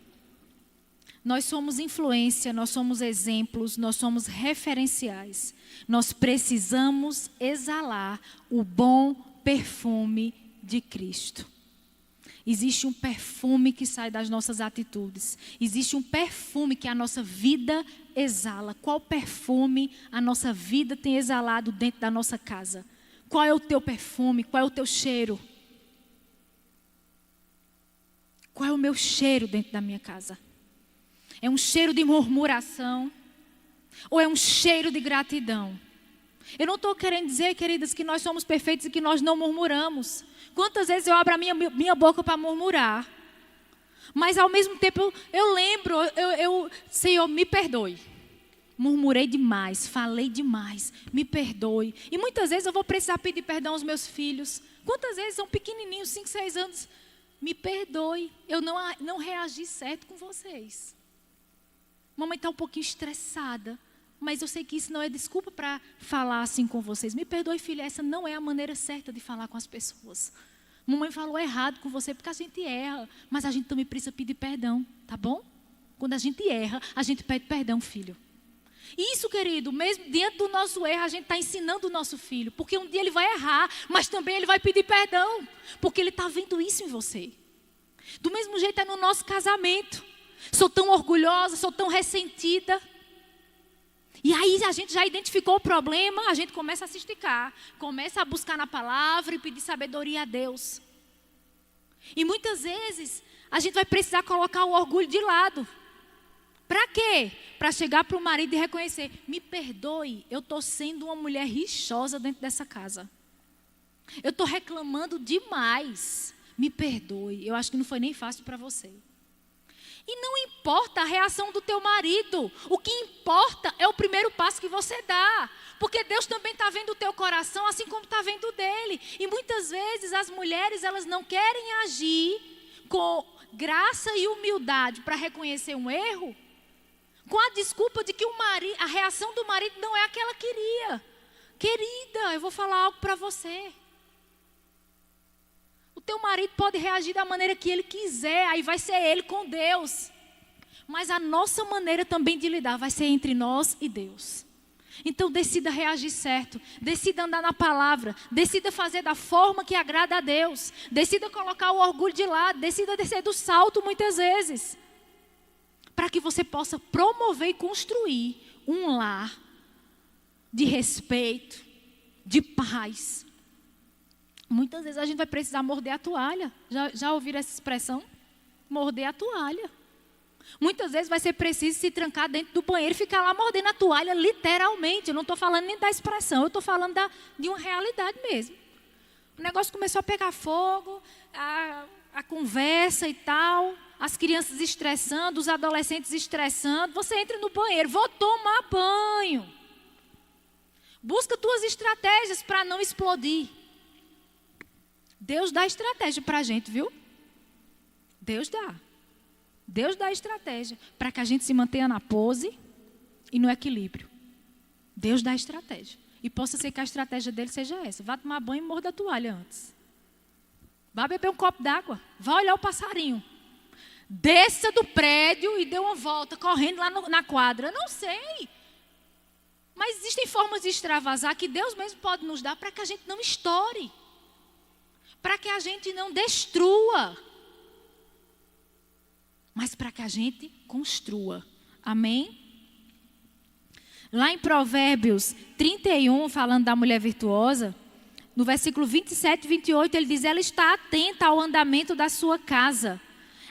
S1: Nós somos influência, nós somos exemplos, nós somos referenciais. Nós precisamos exalar o bom perfume de Cristo. Existe um perfume que sai das nossas atitudes. Existe um perfume que a nossa vida exala. Qual perfume a nossa vida tem exalado dentro da nossa casa? Qual é o teu perfume? Qual é o teu cheiro? Qual é o meu cheiro dentro da minha casa? É um cheiro de murmuração? Ou é um cheiro de gratidão? Eu não estou querendo dizer, queridas, que nós somos perfeitos e que nós não murmuramos. Quantas vezes eu abro a minha boca para murmurar? Mas ao mesmo tempo eu lembro, Senhor, me perdoe. Murmurei demais, falei demais, me perdoe. E muitas vezes eu vou precisar pedir perdão aos meus filhos. Quantas vezes são pequenininhos, 5, 6 anos, me perdoe, eu não reagi certo com vocês. Mamãe está um pouquinho estressada, mas eu sei que isso não é desculpa para falar assim com vocês. Me perdoe, filha, essa não é a maneira certa de falar com as pessoas. Mamãe falou errado com você porque a gente erra, mas a gente também precisa pedir perdão, tá bom? Quando a gente erra, a gente pede perdão, filho. Isso, querido, mesmo diante do nosso erro, a gente está ensinando o nosso filho, porque um dia ele vai errar, mas também ele vai pedir perdão, porque ele está vendo isso em você. Do mesmo jeito é no nosso casamento. Sou tão orgulhosa, sou tão ressentida. E aí a gente já identificou o problema, a gente começa a se esticar, começa a buscar na palavra e pedir sabedoria a Deus. E muitas vezes a gente vai precisar colocar o orgulho de lado. Para quê? Para chegar para o marido e reconhecer: me perdoe, eu estou sendo uma mulher rixosa dentro dessa casa. Eu estou reclamando demais. Me perdoe, eu acho que não foi nem fácil para você. E não importa a reação do teu marido. O que importa é o primeiro passo que você dá. Porque Deus também está vendo o teu coração, assim como está vendo o dele. E muitas vezes as mulheres, elas não querem agir com graça e humildade para reconhecer um erro, com a desculpa de que a reação do marido não é a que ela queria. Querida, eu vou falar algo para você. O teu marido pode reagir da maneira que ele quiser, aí vai ser ele com Deus. Mas a nossa maneira também de lidar vai ser entre nós e Deus. Então decida reagir certo, decida andar na palavra, decida fazer da forma que agrada a Deus, decida colocar o orgulho de lado, decida descer do salto muitas vezes, para que você possa promover e construir um lar de respeito, de paz. Muitas vezes a gente vai precisar morder a toalha. Já ouviram essa expressão? Morder a toalha. Muitas vezes vai ser preciso se trancar dentro do banheiro e ficar lá mordendo a toalha, literalmente. Eu não estou falando nem da expressão, eu estou falando de uma realidade mesmo. O negócio começou a pegar fogo, a conversa e tal, as crianças estressando, os adolescentes estressando. Você entra no banheiro, vou tomar banho. Busca tuas estratégias para não explodir. Deus dá estratégia para a gente, viu? Deus dá. Deus dá estratégia para que a gente se mantenha na pose e no equilíbrio. Deus dá estratégia. E possa ser que a estratégia dele seja essa. Vá tomar banho e morda a toalha antes. Vá beber um copo d'água. Vá olhar o passarinho. Desça do prédio e dê uma volta correndo lá na quadra. Não sei. Mas existem formas de extravasar que Deus mesmo pode nos dar para que a gente não estoure. Para que a gente não destrua. Mas para que a gente construa. Amém? Lá em Provérbios 31, falando da mulher virtuosa, no versículo 27 e 28, ele diz: ela está atenta ao andamento da sua casa.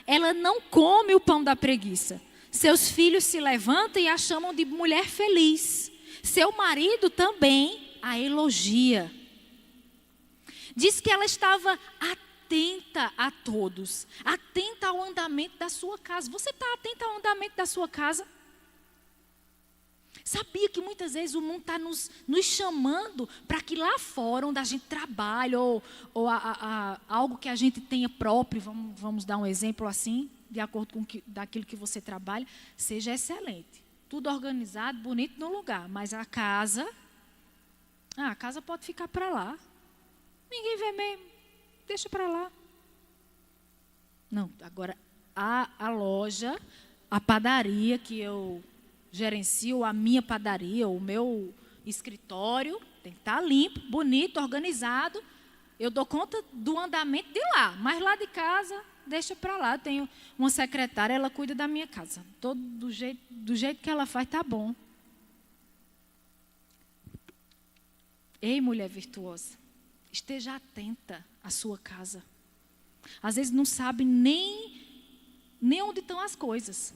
S1: Ela não come o pão da preguiça. Seus filhos se levantam e a chamam de mulher feliz. Seu marido também a elogia. Diz que ela estava atenta a todos, atenta ao andamento da sua casa. Você está atenta ao andamento da sua casa? Sabia que muitas vezes o mundo está nos chamando para que lá fora, onde a gente trabalha, ou algo que a gente tenha próprio, vamos dar um exemplo assim, de acordo com daquilo que você trabalha, seja excelente. Tudo organizado, bonito no lugar, mas a casa pode ficar para lá. Ninguém vê mesmo, deixa para lá. Não, agora a loja, a padaria que eu gerencio, a minha padaria, o meu escritório, tem que estar limpo, bonito, organizado. Eu dou conta do andamento de lá, mas lá de casa, deixa para lá. Eu tenho uma secretária, ela cuida da minha casa. Todo do jeito que ela faz, tá bom. Ei, mulher virtuosa, esteja atenta à sua casa. Às vezes não sabe nem onde estão as coisas.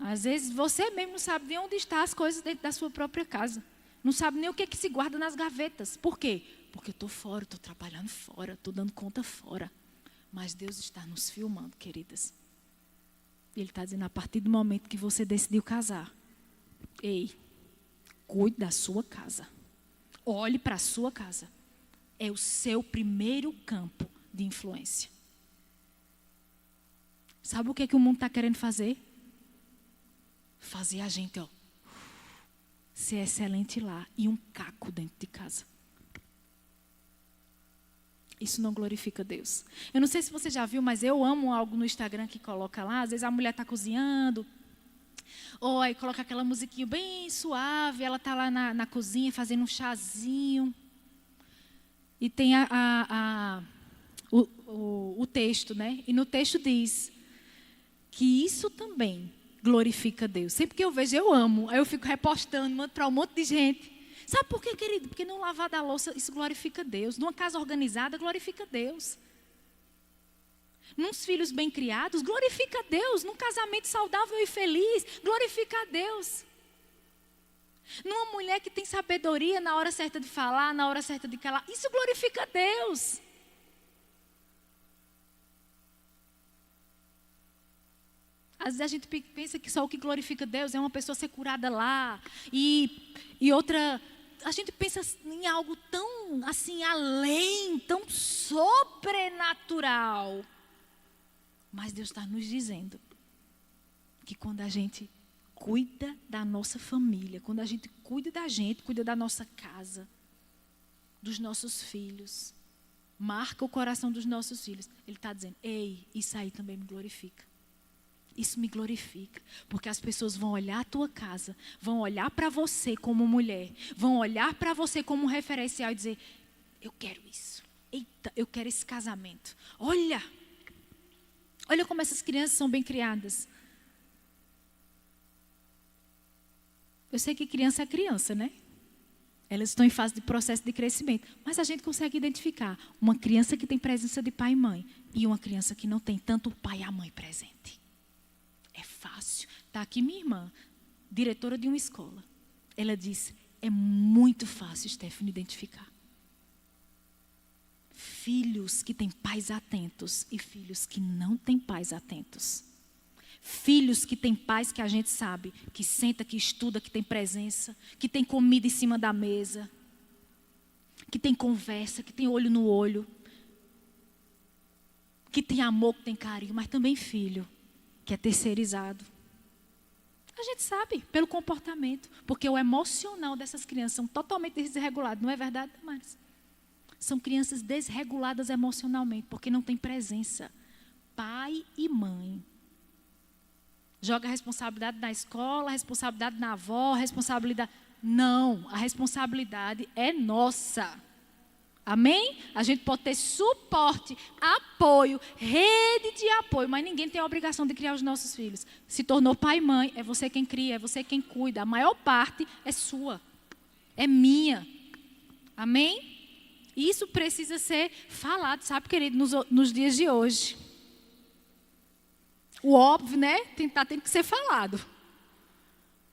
S1: Às vezes você mesmo não sabe nem onde estão as coisas dentro da sua própria casa. Não sabe nem o que se guarda nas gavetas. Por quê? Porque eu estou fora, estou trabalhando fora, estou dando conta fora. Mas Deus está nos filmando, queridas. Ele está dizendo, a partir do momento que você decidiu casar, ei, cuide da sua casa. Olhe para a sua casa. É o seu primeiro campo de influência. Sabe o que o mundo está querendo fazer? Fazer a gente, ser excelente lá e um caco dentro de casa. Isso não glorifica Deus. Eu não sei se você já viu, mas eu amo algo no Instagram que coloca lá. Às vezes a mulher está cozinhando, ou aí coloca aquela musiquinha bem suave, ela está lá na cozinha fazendo um chazinho. E tem o texto, né? E no texto diz que isso também glorifica Deus. Sempre que eu vejo, eu amo. Aí eu fico repostando, mando para um monte de gente. Sabe por quê, querido? Porque no lavar da louça, isso glorifica Deus. Numa casa organizada, glorifica Deus. Nos filhos bem criados, glorifica Deus. Num casamento saudável e feliz, glorifica a Deus. Numa mulher que tem sabedoria na hora certa de falar, na hora certa de calar, isso glorifica Deus. Às vezes a gente pensa que só o que glorifica Deus é uma pessoa ser curada lá. E outra, a gente pensa em algo tão assim, além, tão sobrenatural. Mas Deus está nos dizendo que quando a gente cuida da nossa família, quando a gente cuida da gente, cuida da nossa casa, dos nossos filhos, marca o coração dos nossos filhos, Ele está dizendo, ei, isso aí também me glorifica. Isso me glorifica, porque as pessoas vão olhar a tua casa, vão olhar para você como mulher, vão olhar para você como um referencial e dizer, eu quero isso. Eita, eu quero esse casamento. Olha como essas crianças são bem criadas. Eu sei que criança é criança, né? Elas estão em fase de processo de crescimento. Mas a gente consegue identificar uma criança que tem presença de pai e mãe e uma criança que não tem tanto o pai e a mãe presente. É fácil. Está aqui minha irmã, diretora de uma escola. Ela disse, é muito fácil, Stephanie, identificar. Filhos que têm pais atentos e filhos que não têm pais atentos. Filhos que têm pais que a gente sabe, que senta, que estuda, que tem presença, que tem comida em cima da mesa, que tem conversa, que tem olho no olho, que tem amor, que tem carinho, mas também filho que é terceirizado. A gente sabe pelo comportamento, porque o emocional dessas crianças são totalmente desregulados, não é verdade, Damares? São crianças desreguladas emocionalmente, porque não tem presença. Pai e mãe. Joga a responsabilidade na escola, a responsabilidade na avó, a responsabilidade... Não, a responsabilidade é nossa. Amém? A gente pode ter suporte, apoio, rede de apoio, mas ninguém tem a obrigação de criar os nossos filhos. Se tornou pai e mãe, é você quem cria, é você quem cuida. A maior parte é sua, é minha. Amém? Isso precisa ser falado, sabe, querido, nos dias de hoje. O óbvio, né? Tem que ser falado.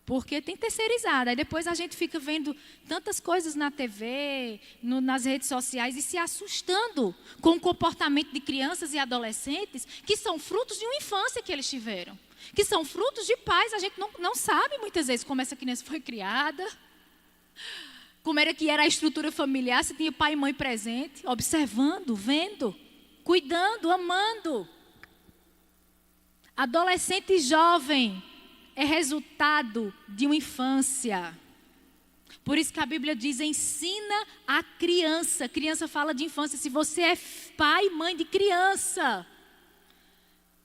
S1: Porque tem terceirizado. Aí depois a gente fica vendo tantas coisas na TV, nas redes sociais e se assustando com o comportamento de crianças e adolescentes que são frutos de uma infância que eles tiveram. Que são frutos de pais. A gente não sabe muitas vezes como essa criança foi criada. Como era que era a estrutura familiar, se tinha pai e mãe presente, observando, vendo, cuidando, amando. Adolescente e jovem é resultado de uma infância. Por isso que a Bíblia diz, ensina a criança. Criança fala de infância. Se você é pai e mãe de criança,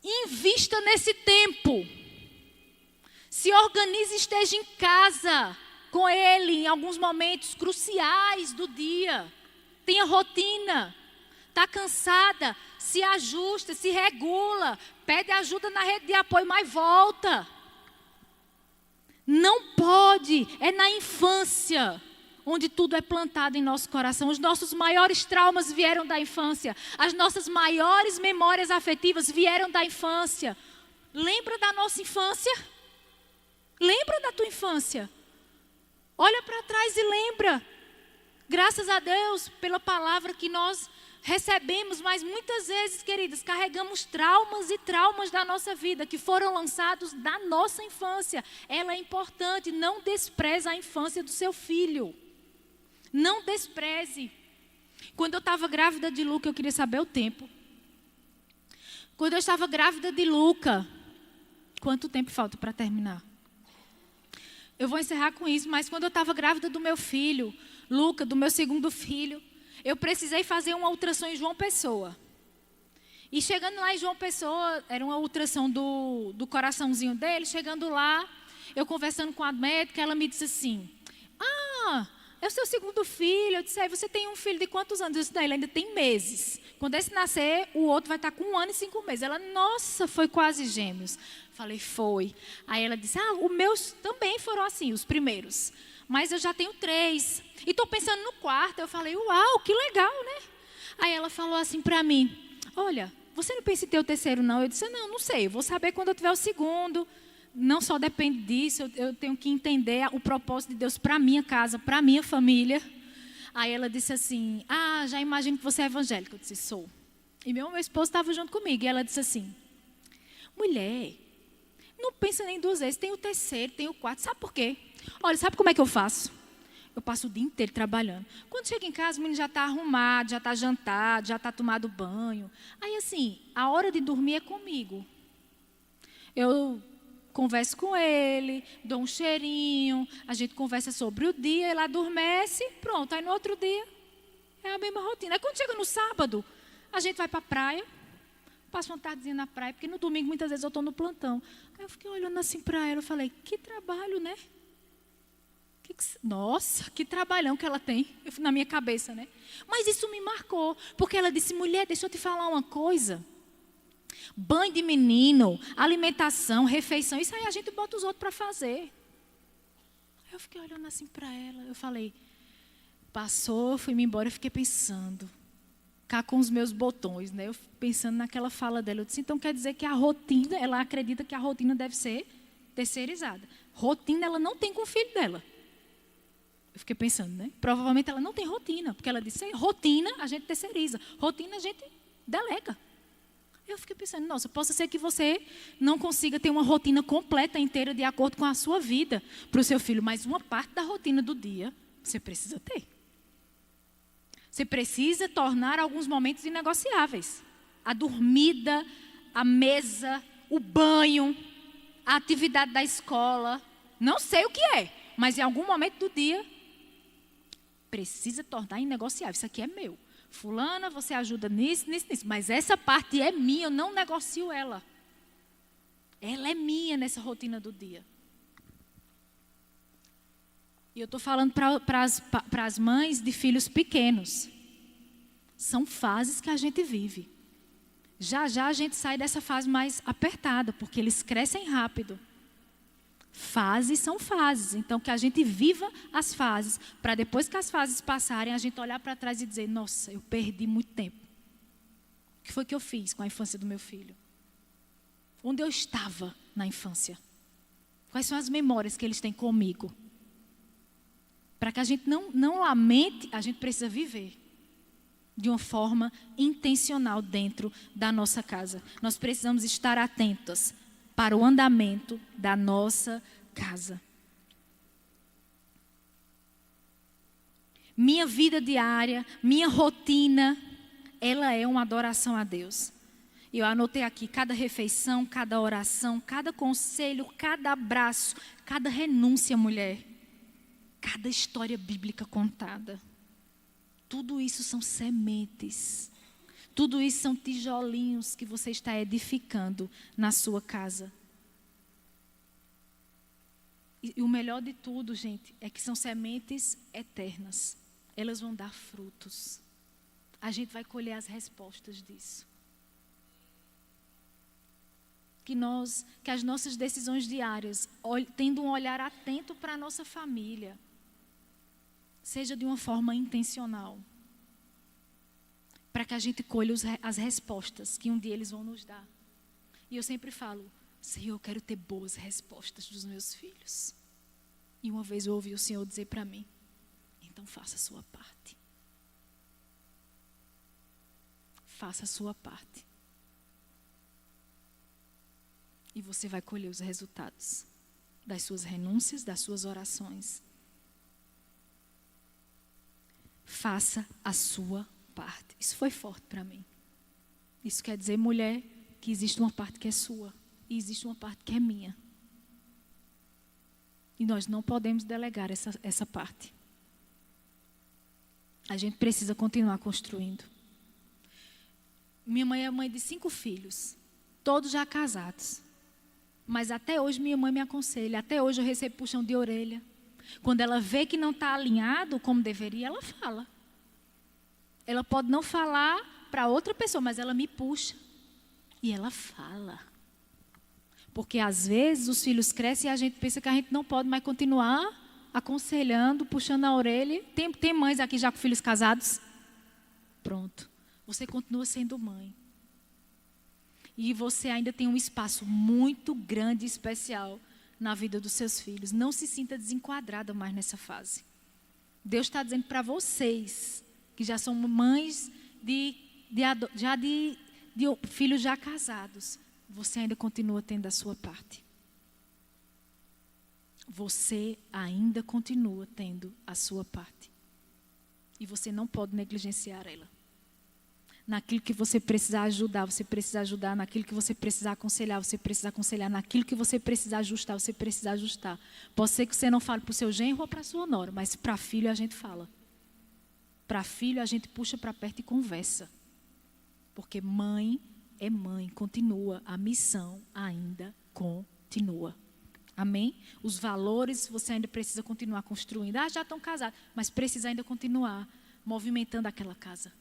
S1: invista nesse tempo. Se organize e esteja em casa com ele em alguns momentos cruciais do dia. Tenha rotina. Está cansada, se ajusta, se regula, pede ajuda na rede de apoio, mas volta. Não pode, é na infância onde tudo é plantado em nosso coração. Os nossos maiores traumas vieram da infância, as nossas maiores memórias afetivas vieram da infância. Lembra da nossa infância? Lembra da tua infância? Olha para trás e lembra. Graças a Deus pela palavra que nós recebemos, mas muitas vezes, queridas, carregamos traumas e traumas da nossa vida, que foram lançados da nossa infância. Ela é importante, não despreze a infância do seu filho. Não despreze. Quando eu estava grávida de Luca, eu queria saber o tempo. Quando eu estava grávida de Luca, quanto tempo falta para terminar? Eu vou encerrar com isso, mas quando eu estava grávida do meu filho, Luca, do meu segundo filho, eu precisei fazer uma ultrassom em João Pessoa. E chegando lá em João Pessoa, era uma ultrassom do coraçãozinho dele. Chegando lá, eu conversando com a médica, ela me disse assim, é o seu segundo filho. Eu disse, você tem um filho de quantos anos? Eu disse, não, ele ainda tem meses. Quando esse nascer, o outro vai estar com 1 ano e 5 meses. Ela, nossa, foi quase gêmeos. Falei, foi. Aí ela disse, os meus também foram assim, os primeiros. Mas eu já tenho 3. E estou pensando no quarto. Eu falei, uau, que legal, né? Aí ela falou assim para mim, olha, você não pensa em ter o terceiro, não? Eu disse, não sei, eu vou saber quando eu tiver o segundo. Não só depende disso, eu tenho que entender o propósito de Deus para a minha casa, para a minha família. Aí ela disse assim, já imagino que você é evangélica. Eu disse, sou. E meu esposo estava junto comigo. E ela disse assim, mulher, não pensa nem 2 vezes, tem o terceiro, tem o quarto. Sabe por quê? Olha, sabe como é que eu faço? Eu passo o dia inteiro trabalhando. Quando chega em casa, o menino já está arrumado, já está jantado, já está tomado banho. Aí assim, a hora de dormir é comigo. Eu converso com ele, dou um cheirinho, a gente conversa sobre o dia, ele adormece, pronto. Aí no outro dia, é a mesma rotina. Aí quando chega no sábado, a gente vai para a praia, passo uma tardezinha na praia, porque no domingo muitas vezes eu estou no plantão. Aí eu fiquei olhando assim para ela, eu falei, que trabalho, né? Nossa, que trabalhão que ela tem, na minha cabeça, né? Mas isso me marcou, porque ela disse, mulher, deixa eu te falar uma coisa. Banho de menino, alimentação, refeição, isso aí a gente bota os outros para fazer. Eu fiquei olhando assim para ela, eu falei, passou, fui-me embora, eu fiquei pensando, cá com os meus botões, né? Eu pensando naquela fala dela, eu disse, então quer dizer que a rotina, ela acredita que a rotina deve ser terceirizada. Rotina ela não tem com o filho dela. Eu fiquei pensando, né? Provavelmente ela não tem rotina, porque ela disse, rotina a gente terceiriza, rotina a gente delega. Eu fiquei pensando, nossa, possa ser que você não consiga ter uma rotina completa, inteira, de acordo com a sua vida para o seu filho, mas uma parte da rotina do dia você precisa ter. Você precisa tornar alguns momentos inegociáveis. A dormida, a mesa, o banho, a atividade da escola, não sei o que é, mas em algum momento do dia precisa tornar inegociável. Isso aqui é meu. Fulana, você ajuda nisso, nisso, nisso. Mas essa parte é minha, eu não negocio ela. Ela é minha nessa rotina do dia. E eu estou falando para as mães de filhos pequenos. São fases que a gente vive. Já já a gente sai dessa fase mais apertada, porque eles crescem rápido. Fases são fases, então que a gente viva as fases, para depois que as fases passarem, a gente olhar para trás e dizer, nossa, eu perdi muito tempo. O que foi que eu fiz com a infância do meu filho? Onde eu estava na infância? Quais são as memórias que eles têm comigo? Para que a gente não lamente, a gente precisa viver de uma forma intencional dentro da nossa casa. Nós precisamos estar atentos para o andamento da nossa casa. Minha vida diária, minha rotina, ela é uma adoração a Deus. Eu anotei aqui cada refeição, cada oração, cada conselho, cada abraço, cada renúncia, mulher, cada história bíblica contada. Tudo isso são sementes. Tudo isso são tijolinhos que você está edificando na sua casa. E o melhor de tudo, gente, é que são sementes eternas. Elas vão dar frutos. A gente vai colher as respostas disso. Que as nossas decisões diárias, tendo um olhar atento para a nossa família, seja de uma forma intencional. Para que a gente colhe as respostas que um dia eles vão nos dar. E eu sempre falo, Senhor, eu quero ter boas respostas dos meus filhos. E uma vez eu ouvi o Senhor dizer para mim, então faça a sua parte. Faça a sua parte. E você vai colher os resultados das suas renúncias, das suas orações. Faça a sua parte. Isso foi forte para mim. Isso quer dizer, mulher, que existe uma parte que é sua e existe uma parte que é minha. E nós não podemos delegar essa parte. A gente precisa continuar construindo. Minha mãe é mãe de 5 filhos, todos já casados. Mas até hoje minha mãe me aconselha, até hoje eu recebo puxão de orelha. Quando ela vê que não está alinhado como deveria, ela fala. Ela pode não falar para outra pessoa, mas ela me puxa. E ela fala. Porque às vezes os filhos crescem e a gente pensa que a gente não pode mais continuar aconselhando, puxando a orelha. Tem mães aqui já com filhos casados? Pronto. Você continua sendo mãe. E você ainda tem um espaço muito grande e especial na vida dos seus filhos. Não se sinta desenquadrada mais nessa fase. Deus está dizendo para vocês, que já são mães de filhos já casados, você ainda continua tendo a sua parte. Você ainda continua tendo a sua parte. E você não pode negligenciar ela. Naquilo que você precisar ajudar, você precisa ajudar. Naquilo que você precisar aconselhar, você precisa aconselhar. Naquilo que você precisar ajustar, você precisa ajustar. Pode ser que você não fale para o seu genro ou para a sua nora, mas para filho a gente fala. Para filho a gente puxa para perto e conversa. Porque mãe é mãe, continua. A missão ainda continua. Amém? Os valores você ainda precisa continuar construindo. Já estão casados, mas precisa ainda continuar movimentando aquela casa.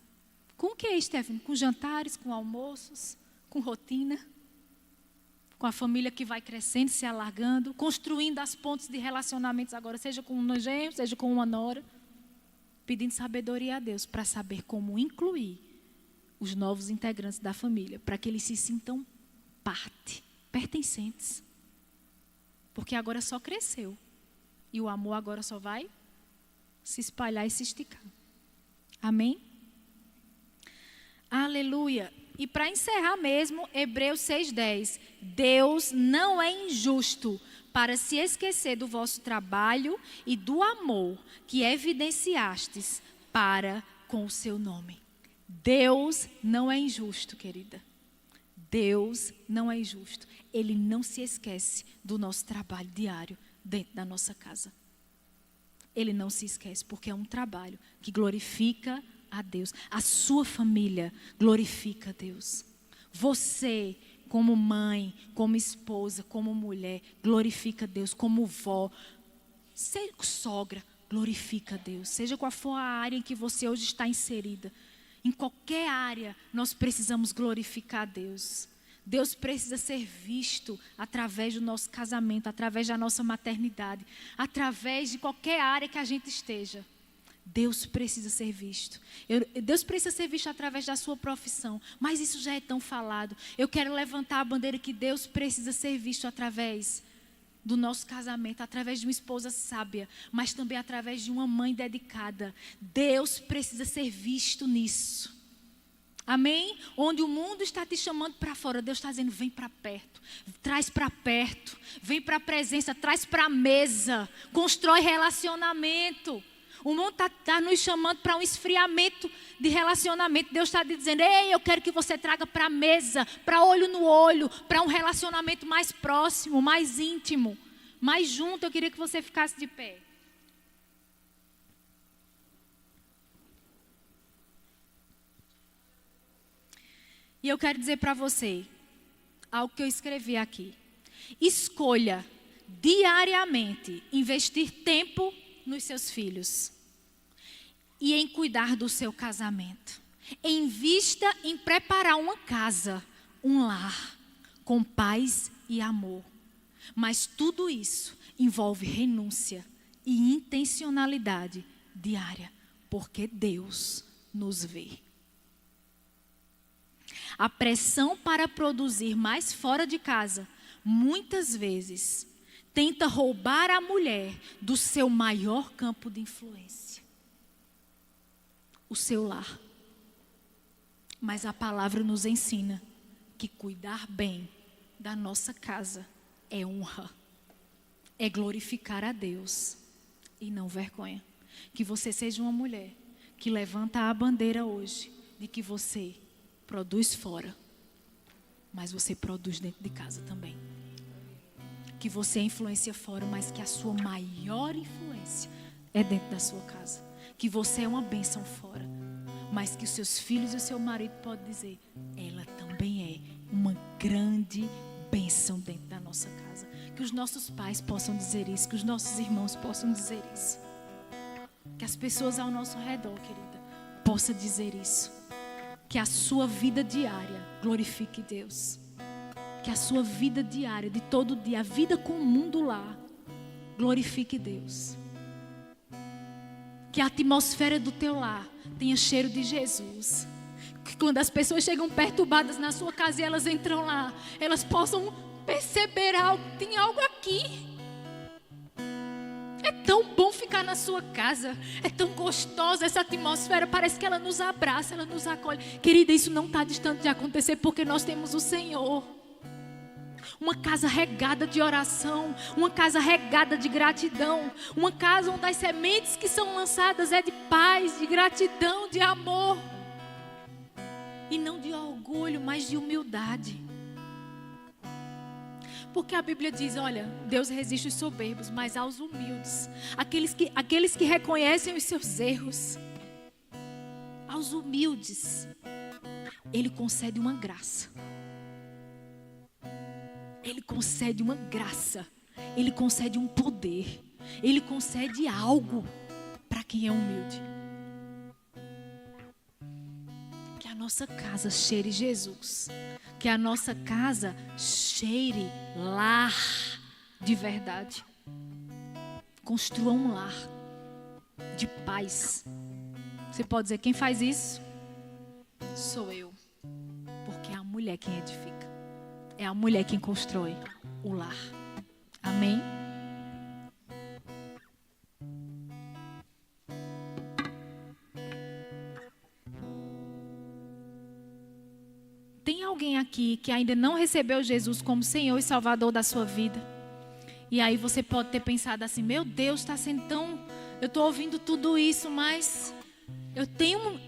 S1: Com o que, Stephanie? Com jantares, com almoços, com rotina, com a família que vai crescendo, se alargando, construindo as pontes de relacionamentos agora, seja com um genro, seja com uma nora, pedindo sabedoria a Deus para saber como incluir os novos integrantes da família, para que eles se sintam pertencentes. Porque agora só cresceu. E o amor agora só vai se espalhar e se esticar. Amém? Aleluia. E para encerrar mesmo, Hebreus 6,10. Deus não é injusto para se esquecer do vosso trabalho e do amor que evidenciastes para com o seu nome. Deus não é injusto, querida. Deus não é injusto. Ele não se esquece do nosso trabalho diário dentro da nossa casa. Ele não se esquece, porque é um trabalho que glorifica a Deus. A sua família glorifica a Deus. Você, como mãe, como esposa, como mulher, glorifica a Deus. Como vó, sogra, glorifica a Deus. Seja qual for a área em que você hoje está inserida. Em qualquer área, nós precisamos glorificar a Deus. Deus precisa ser visto através do nosso casamento, através da nossa maternidade, através de qualquer área que a gente esteja. Deus precisa ser visto. Deus precisa ser visto através da sua profissão, mas isso já é tão falado. Eu quero levantar a bandeira que Deus precisa ser visto através do nosso casamento, através de uma esposa sábia, mas também através de uma mãe dedicada. Deus precisa ser visto nisso. Amém? Onde o mundo está te chamando para fora, Deus está dizendo, vem para perto, traz para perto, vem para a presença, traz para a mesa, constrói relacionamento. O mundo está nos chamando para um esfriamento de relacionamento. Deus está dizendo, ei, eu quero que você traga para a mesa, para olho no olho, para um relacionamento mais próximo, mais íntimo, mais junto. Eu queria que você ficasse de pé. E eu quero dizer para você algo que eu escrevi aqui. Escolha diariamente investir tempo nos seus filhos e em cuidar do seu casamento. Invista em preparar uma casa, um lar, com paz e amor. Mas tudo isso envolve renúncia e intencionalidade diária, porque Deus nos vê. A pressão para produzir mais fora de casa, muitas vezes, tenta roubar a mulher do seu maior campo de influência. O seu lar. Mas a palavra nos ensina que cuidar bem da nossa casa é honra. É glorificar a Deus e não vergonha. Que você seja uma mulher que levanta a bandeira hoje de que você produz fora, mas você produz dentro de casa também. Que você influencia fora, mas que a sua maior influência é dentro da sua casa. Que você é uma bênção fora, mas que os seus filhos e o seu marido podem dizer, ela também é uma grande bênção dentro da nossa casa. Que os nossos pais possam dizer isso, que os nossos irmãos possam dizer isso. Que as pessoas ao nosso redor, querida, possam dizer isso. Que a sua vida diária glorifique Deus. Que a sua vida diária, de todo dia, a vida com o mundo lá, glorifique Deus. Que a atmosfera do teu lar tenha cheiro de Jesus. Que quando as pessoas chegam perturbadas na sua casa e elas entram lá, elas possam perceber algo, tem algo aqui. É tão bom ficar na sua casa, é tão gostosa essa atmosfera, parece que ela nos abraça, ela nos acolhe. Querida, isso não está distante de acontecer porque nós temos o Senhor. Uma casa regada de oração, uma casa regada de gratidão, uma casa onde as sementes que são lançadas é de paz, de gratidão, de amor. E não de orgulho, mas de humildade. Porque a Bíblia diz, olha, Deus resiste aos soberbos, mas aos humildes. Aqueles que reconhecem os seus erros. Aos humildes. Ele concede uma graça. Ele concede uma graça. Ele concede um poder. Ele concede algo para quem é humilde. Que a nossa casa cheire Jesus. Que a nossa casa cheire lar de verdade. Construa um lar de paz. Você pode dizer, quem faz isso? Sou eu. Porque é a mulher quem edifica. É a mulher quem constrói o lar. Amém? Tem alguém aqui que ainda não recebeu Jesus como Senhor e Salvador da sua vida? E aí você pode ter pensado assim, meu Deus, está sendo tão... Eu estou ouvindo tudo isso, mas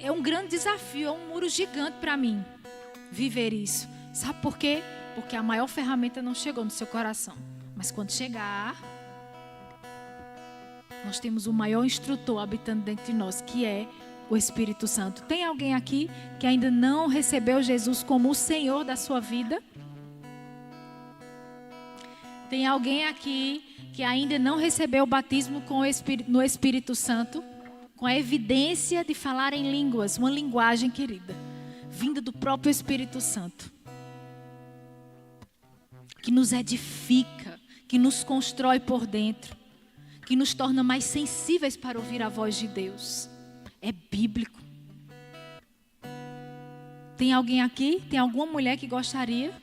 S1: é um grande desafio, é um muro gigante para mim viver isso. Sabe por quê? Porque a maior ferramenta não chegou no seu coração. Mas quando chegar, nós temos o maior instrutor habitando dentro de nós, que é o Espírito Santo. Tem alguém aqui que ainda não recebeu Jesus como o Senhor da sua vida? Tem alguém aqui que ainda não recebeu o batismo no Espírito Santo, com a evidência de falar em línguas, uma linguagem, querida, vinda do próprio Espírito Santo, que nos edifica, que nos constrói por dentro, que nos torna mais sensíveis para ouvir a voz de Deus. É bíblico. Tem alguém aqui? Tem alguma mulher que gostaria?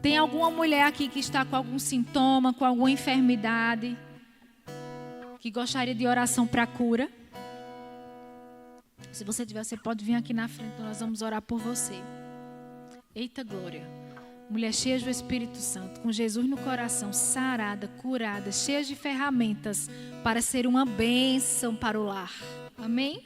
S1: Tem alguma mulher aqui que está com algum sintoma, com alguma enfermidade, que gostaria de oração para cura? Se você tiver, você pode vir aqui na frente, nós vamos orar por você. Eita glória. Mulher cheia do Espírito Santo, com Jesus no coração, sarada, curada, cheia de ferramentas para ser uma bênção para o lar. Amém?